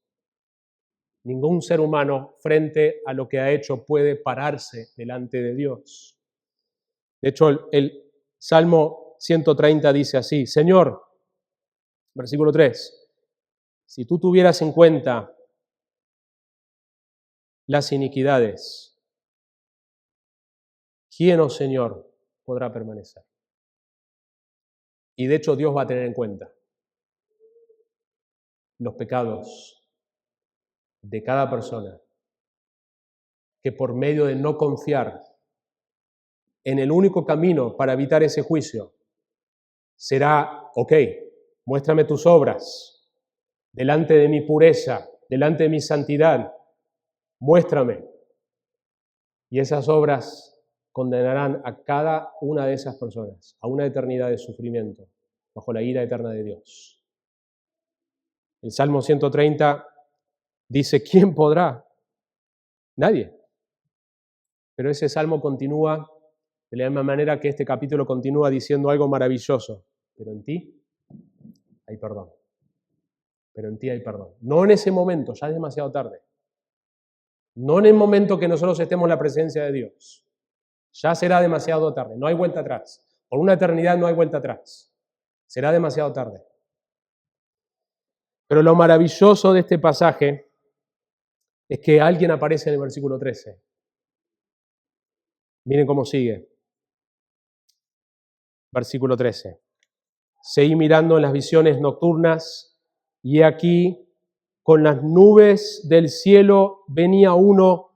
Ningún ser humano frente a lo que ha hecho puede pararse delante de Dios. De hecho, el Salmo 130 dice así: Señor, versículo 3, si tú tuvieras en cuenta las iniquidades, ¿quién, oh Señor, podrá permanecer? Y de hecho Dios va a tener en cuenta los pecados de cada persona que por medio de no confiar en el único camino para evitar ese juicio será: ok, muéstrame tus obras delante de mi pureza, delante de mi santidad, muéstrame. Y esas obras condenarán a cada una de esas personas a una eternidad de sufrimiento bajo la ira eterna de Dios. El Salmo 130 dice: ¿quién podrá? Nadie. Pero ese salmo continúa de la misma manera que este capítulo continúa diciendo algo maravilloso. Pero en ti hay perdón. Pero en ti hay perdón. No en ese momento, ya es demasiado tarde. No en el momento que nosotros estemos en la presencia de Dios. Ya será demasiado tarde. No hay vuelta atrás. Por una eternidad no hay vuelta atrás. Será demasiado tarde. Pero lo maravilloso de este pasaje es que alguien aparece en el versículo 13. Miren cómo sigue. Versículo 13. Seguí mirando en las visiones nocturnas, y he aquí, con las nubes del cielo venía uno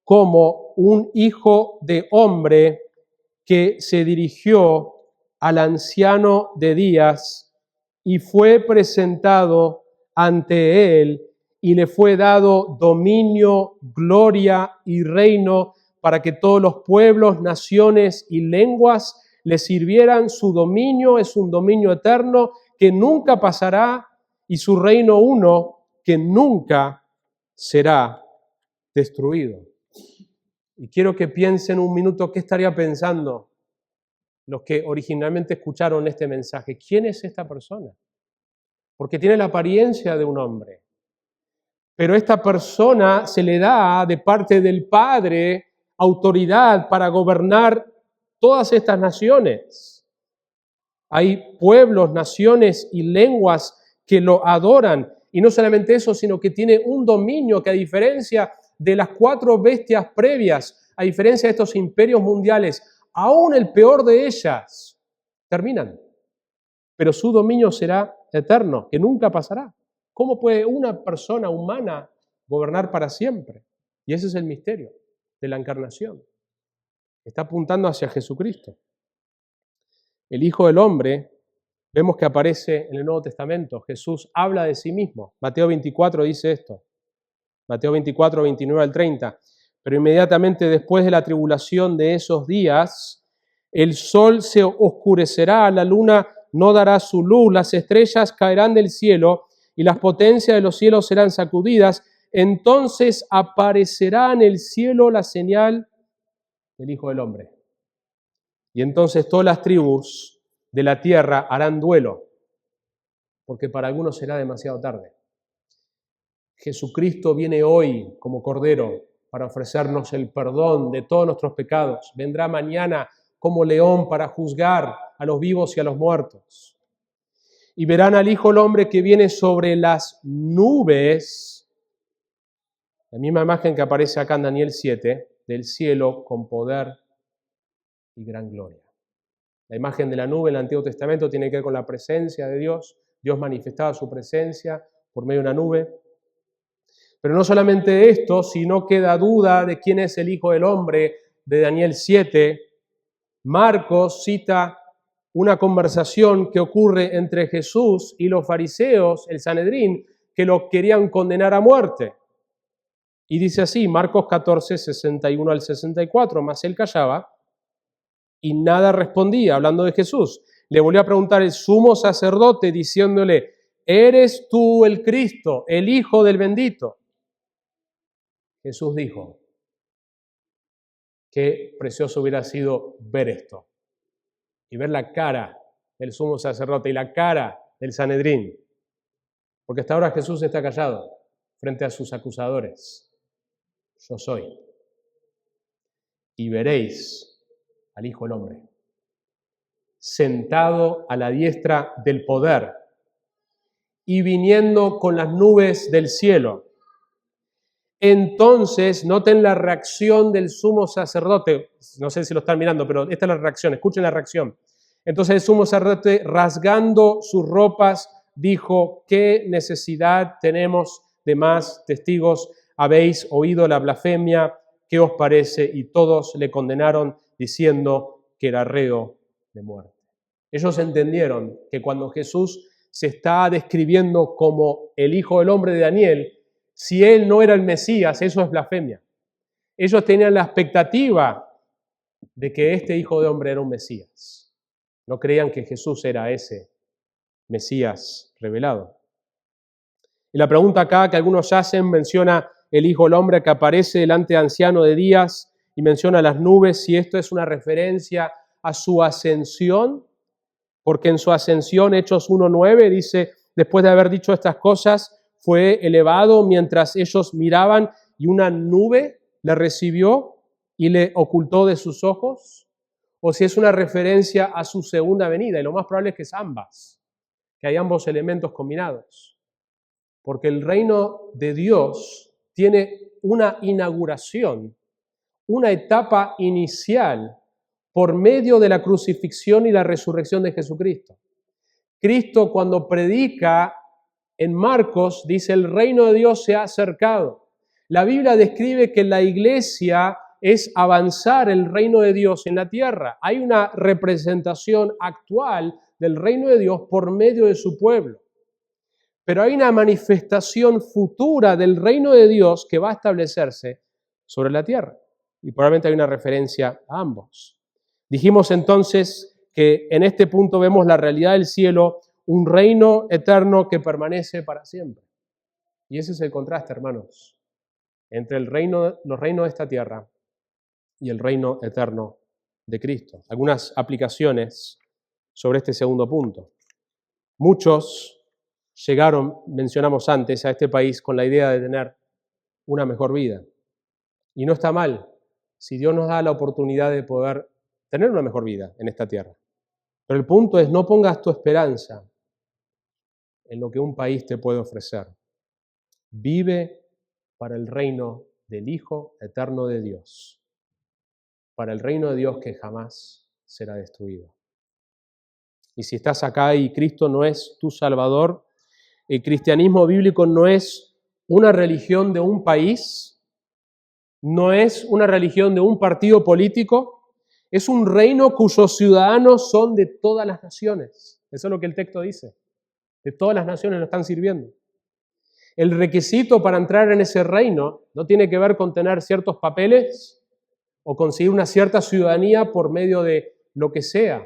como un hijo de hombre que se dirigió al anciano de días y fue presentado ante él, y le fue dado dominio, gloria y reino para que todos los pueblos, naciones y lenguas le sirvieran. Su dominio es un dominio eterno que nunca pasará, y su reino uno que nunca será destruido. Y quiero que piensen un minuto qué estaría pensando los que originalmente escucharon este mensaje. ¿Quién es esta persona? Porque tiene la apariencia de un hombre. Pero esta persona se le da de parte del Padre autoridad para gobernar todas estas naciones. Hay pueblos, naciones y lenguas que lo adoran. Y no solamente eso, sino que tiene un dominio que, a diferencia de las 4 bestias previas, a diferencia de estos imperios mundiales, aún el peor de ellas terminan. Pero su dominio será eterno, que nunca pasará. ¿Cómo puede una persona humana gobernar para siempre? Y ese es el misterio de la encarnación. Está apuntando hacia Jesucristo. El Hijo del Hombre, vemos que aparece en el Nuevo Testamento. Jesús habla de sí mismo. Mateo 24 dice esto. Mateo 24, 29 al 30. Pero inmediatamente después de la tribulación de esos días, el sol se oscurecerá, la luna no dará su luz, las estrellas caerán del cielo y las potencias de los cielos serán sacudidas. Entonces aparecerá en el cielo la señal del Hijo del Hombre. Y entonces todas las tribus de la tierra harán duelo, porque para algunos será demasiado tarde. Jesucristo viene hoy como Cordero para ofrecernos el perdón de todos nuestros pecados. Vendrá mañana como león para juzgar a los vivos y a los muertos. Y verán al Hijo del Hombre que viene sobre las nubes, la misma imagen que aparece acá en Daniel 7, del cielo con poder y gran gloria. La imagen de la nube en el Antiguo Testamento tiene que ver con la presencia de Dios. Dios manifestaba su presencia por medio de una nube. Pero no solamente esto, si no queda duda de quién es el Hijo del Hombre de Daniel 7, Marcos cita una conversación que ocurre entre Jesús y los fariseos, el Sanedrín, que lo querían condenar a muerte. Y dice así, Marcos 14, 61 al 64, mas él callaba y nada respondía, hablando de Jesús. Le volvió a preguntar el sumo sacerdote, diciéndole: ¿eres tú el Cristo, el Hijo del bendito? Jesús dijo: qué precioso hubiera sido ver esto y ver la cara del sumo sacerdote y la cara del Sanedrín, porque hasta ahora Jesús está callado. frente a sus acusadores: yo soy. Y veréis al Hijo del Hombre sentado a la diestra del poder y viniendo con las nubes del cielo. Entonces, noten la reacción del sumo sacerdote. No sé si lo están mirando, pero esta es la reacción. Escuchen la reacción. Entonces el sumo sacerdote, rasgando sus ropas, dijo: ¿qué necesidad tenemos de más testigos? Habéis oído la blasfemia. ¿Qué os parece? Y todos le condenaron diciendo que era reo de muerte. Ellos entendieron que cuando Jesús se está describiendo como el Hijo del Hombre de Daniel, si él no era el Mesías, eso es blasfemia. Ellos tenían la expectativa de que este Hijo de Hombre era un Mesías. No creían que Jesús era ese Mesías revelado. Y la pregunta acá que algunos hacen menciona el Hijo del Hombre que aparece delante de anciano de días y menciona las nubes, si esto es una referencia a su ascensión, porque en su ascensión, Hechos 1:9, dice: después de haber dicho estas cosas, fue elevado mientras ellos miraban y una nube le recibió y le ocultó de sus ojos, o si es una referencia a su segunda venida, y lo más probable es que es ambas, que hay ambos elementos combinados, porque el reino de Dios tiene una inauguración, una etapa inicial por medio de la crucifixión y la resurrección de Jesucristo. Cristo, cuando predica en Marcos, dice: el reino de Dios se ha acercado. La Biblia describe que la iglesia es avanzar el reino de Dios en la tierra. Hay una representación actual del reino de Dios por medio de su pueblo. Pero hay una manifestación futura del reino de Dios que va a establecerse sobre la tierra. Y probablemente hay una referencia a ambos. Dijimos entonces que en este punto vemos la realidad del cielo, un reino eterno que permanece para siempre. Y ese es el contraste, hermanos, entre los reinos de esta tierra y el reino eterno de Cristo. Algunas aplicaciones sobre este segundo punto. Muchos llegaron, mencionamos antes, a este país con la idea de tener una mejor vida. Y no está mal si Dios nos da la oportunidad de poder tener una mejor vida en esta tierra. Pero el punto es: no pongas tu esperanza en lo que un país te puede ofrecer. Vive para el reino del Hijo eterno de Dios, para el reino de Dios que jamás será destruido. Y si estás acá y Cristo no es tu Salvador, el cristianismo bíblico no es una religión de un país, no es una religión de un partido político, es un reino cuyos ciudadanos son de todas las naciones. Eso es lo que el texto dice. De todas las naciones lo están sirviendo. El requisito para entrar en ese reino no tiene que ver con tener ciertos papeles o conseguir una cierta ciudadanía por medio de lo que sea.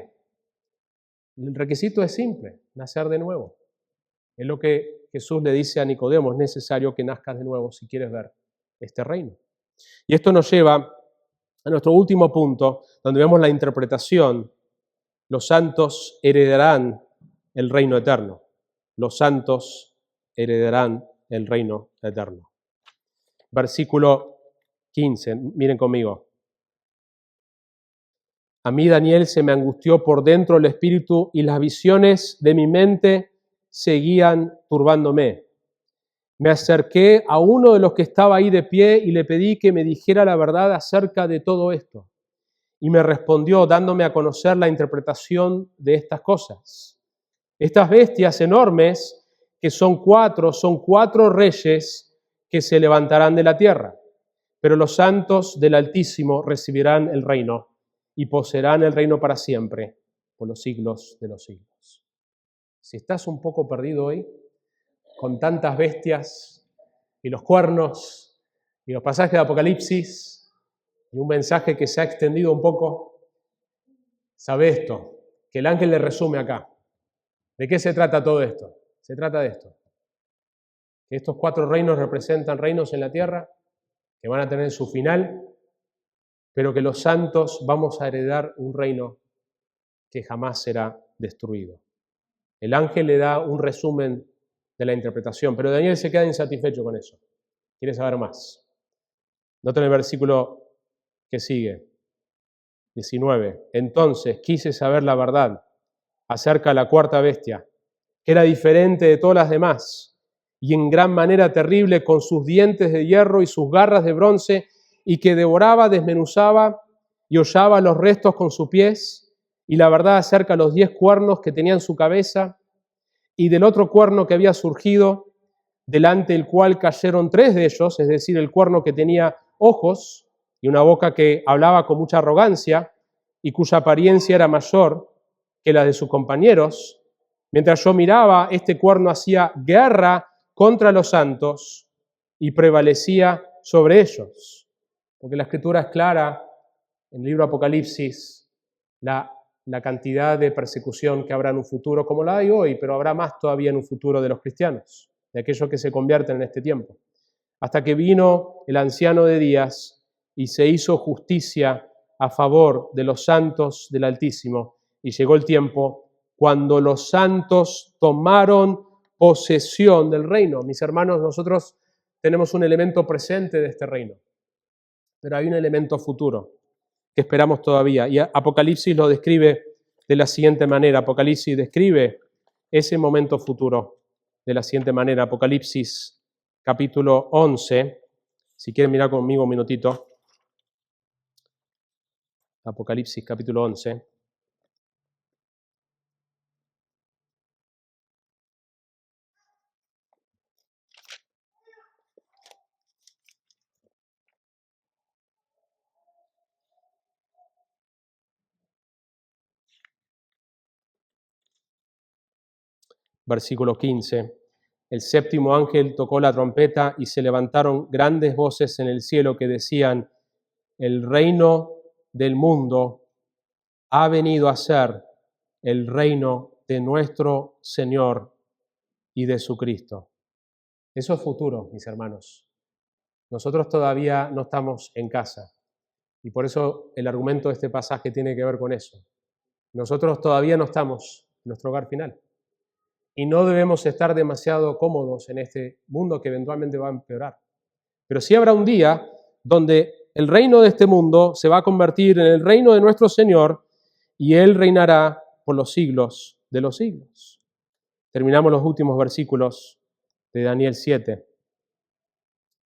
El requisito es simple: nacer de nuevo. Es lo que Jesús le dice a Nicodemo: es necesario que nazcas de nuevo si quieres ver este reino. Y esto nos lleva a nuestro último punto, donde vemos la interpretación: los santos heredarán el reino eterno. Los santos heredarán el reino eterno. Versículo 15, miren conmigo. A mí, Daniel, se me angustió por dentro el espíritu y las visiones de mi mente seguían turbándome. Me acerqué a uno de los que estaba ahí de pie y le pedí que me dijera la verdad acerca de todo esto. Y me respondió dándome a conocer la interpretación de estas cosas. Estas bestias enormes, que son cuatro reyes que se levantarán de la tierra. Pero los santos del Altísimo recibirán el reino y poseerán el reino para siempre, por los siglos de los siglos. Si estás un poco perdido hoy, con tantas bestias y los cuernos y los pasajes de Apocalipsis y un mensaje que se ha extendido un poco, sabe esto, que el ángel le resume acá. ¿De qué se trata todo esto? Se trata de esto: que estos 4 reinos representan reinos en la tierra que van a tener su final, pero que los santos vamos a heredar un reino que jamás será destruido. El ángel le da un resumen de la interpretación. Pero Daniel se queda insatisfecho con eso. Quiere saber más. Noten el versículo que sigue, 19. Entonces quise saber la verdad acerca de la cuarta bestia, que era diferente de todas las demás, y en gran manera terrible, con sus dientes de hierro y sus garras de bronce, y que devoraba, desmenuzaba y hollaba los restos con sus pies, y la verdad acerca de los 10 cuernos que tenía en su cabeza, y del otro cuerno que había surgido, delante del cual cayeron 3 de ellos, es decir, el cuerno que tenía ojos y una boca que hablaba con mucha arrogancia, y cuya apariencia era mayor que la de sus compañeros. Mientras yo miraba, este cuerno hacía guerra contra los santos y prevalecía sobre ellos. Porque la Escritura es clara, en el libro Apocalipsis, la cantidad de persecución que habrá en un futuro, como la hay hoy, pero habrá más todavía en un futuro de los cristianos, de aquellos que se convierten en este tiempo. Hasta que vino el anciano de días y se hizo justicia a favor de los santos del Altísimo, y llegó el tiempo cuando los santos tomaron posesión del reino. Mis hermanos, nosotros tenemos un elemento presente de este reino, pero hay un elemento futuro que esperamos todavía. Y Apocalipsis lo describe de la siguiente manera. Apocalipsis describe ese momento futuro de la siguiente manera. Apocalipsis capítulo 11, si quieren mirar conmigo un minutito. Apocalipsis capítulo 11. Versículo 15. El séptimo ángel tocó la trompeta y se levantaron grandes voces en el cielo que decían: el reino del mundo ha venido a ser el reino de nuestro Señor y de su Cristo. Eso es futuro, mis hermanos. Nosotros todavía no estamos en casa y por eso el argumento de este pasaje tiene que ver con eso. Nosotros todavía no estamos en nuestro hogar final. Y no debemos estar demasiado cómodos en este mundo que eventualmente va a empeorar. Pero sí habrá un día donde el reino de este mundo se va a convertir en el reino de nuestro Señor y Él reinará por los siglos de los siglos. Terminamos los últimos versículos de Daniel 7.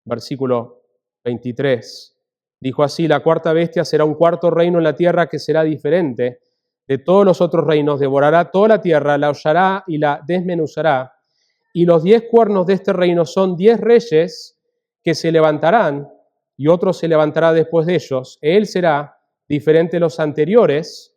Versículo 23. Dijo así: la cuarta bestia será un cuarto reino en la tierra que será diferente de todos los otros reinos, devorará toda la tierra, la hollará y la desmenuzará. Y los 10 cuernos de este reino son 10 reyes que se levantarán, y otro se levantará después de ellos. Él será diferente de los anteriores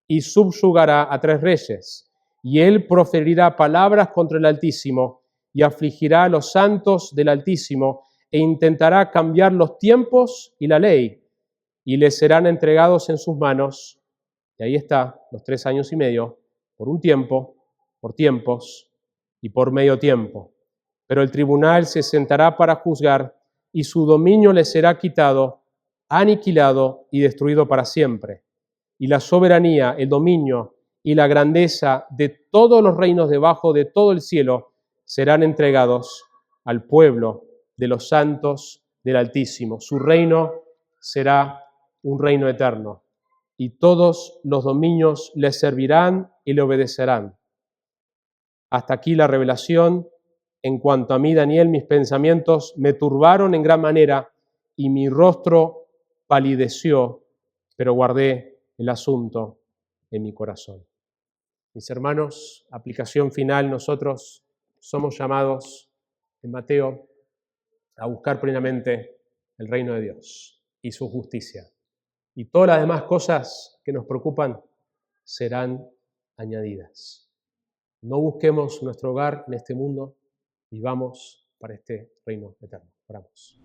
y subyugará a 3 reyes. Y él proferirá palabras contra el Altísimo y afligirá a los santos del Altísimo e intentará cambiar los tiempos y la ley, y les serán entregados en sus manos. Y ahí está, los 3 años y medio, por un tiempo, por tiempos y por medio tiempo. Pero el tribunal se sentará para juzgar y su dominio le será quitado, aniquilado y destruido para siempre. Y la soberanía, el dominio y la grandeza de todos los reinos debajo de todo el cielo serán entregados al pueblo de los santos del Altísimo. Su reino será un reino eterno, y todos los dominios le servirán y le obedecerán. Hasta aquí la revelación. En cuanto a mí, Daniel, mis pensamientos me turbaron en gran manera y mi rostro palideció, pero guardé el asunto en mi corazón. Mis hermanos, aplicación final, nosotros somos llamados en Mateo a buscar plenamente el reino de Dios y su justicia. Y todas las demás cosas que nos preocupan serán añadidas. No busquemos nuestro hogar en este mundo, vivamos para este reino eterno. Oramos.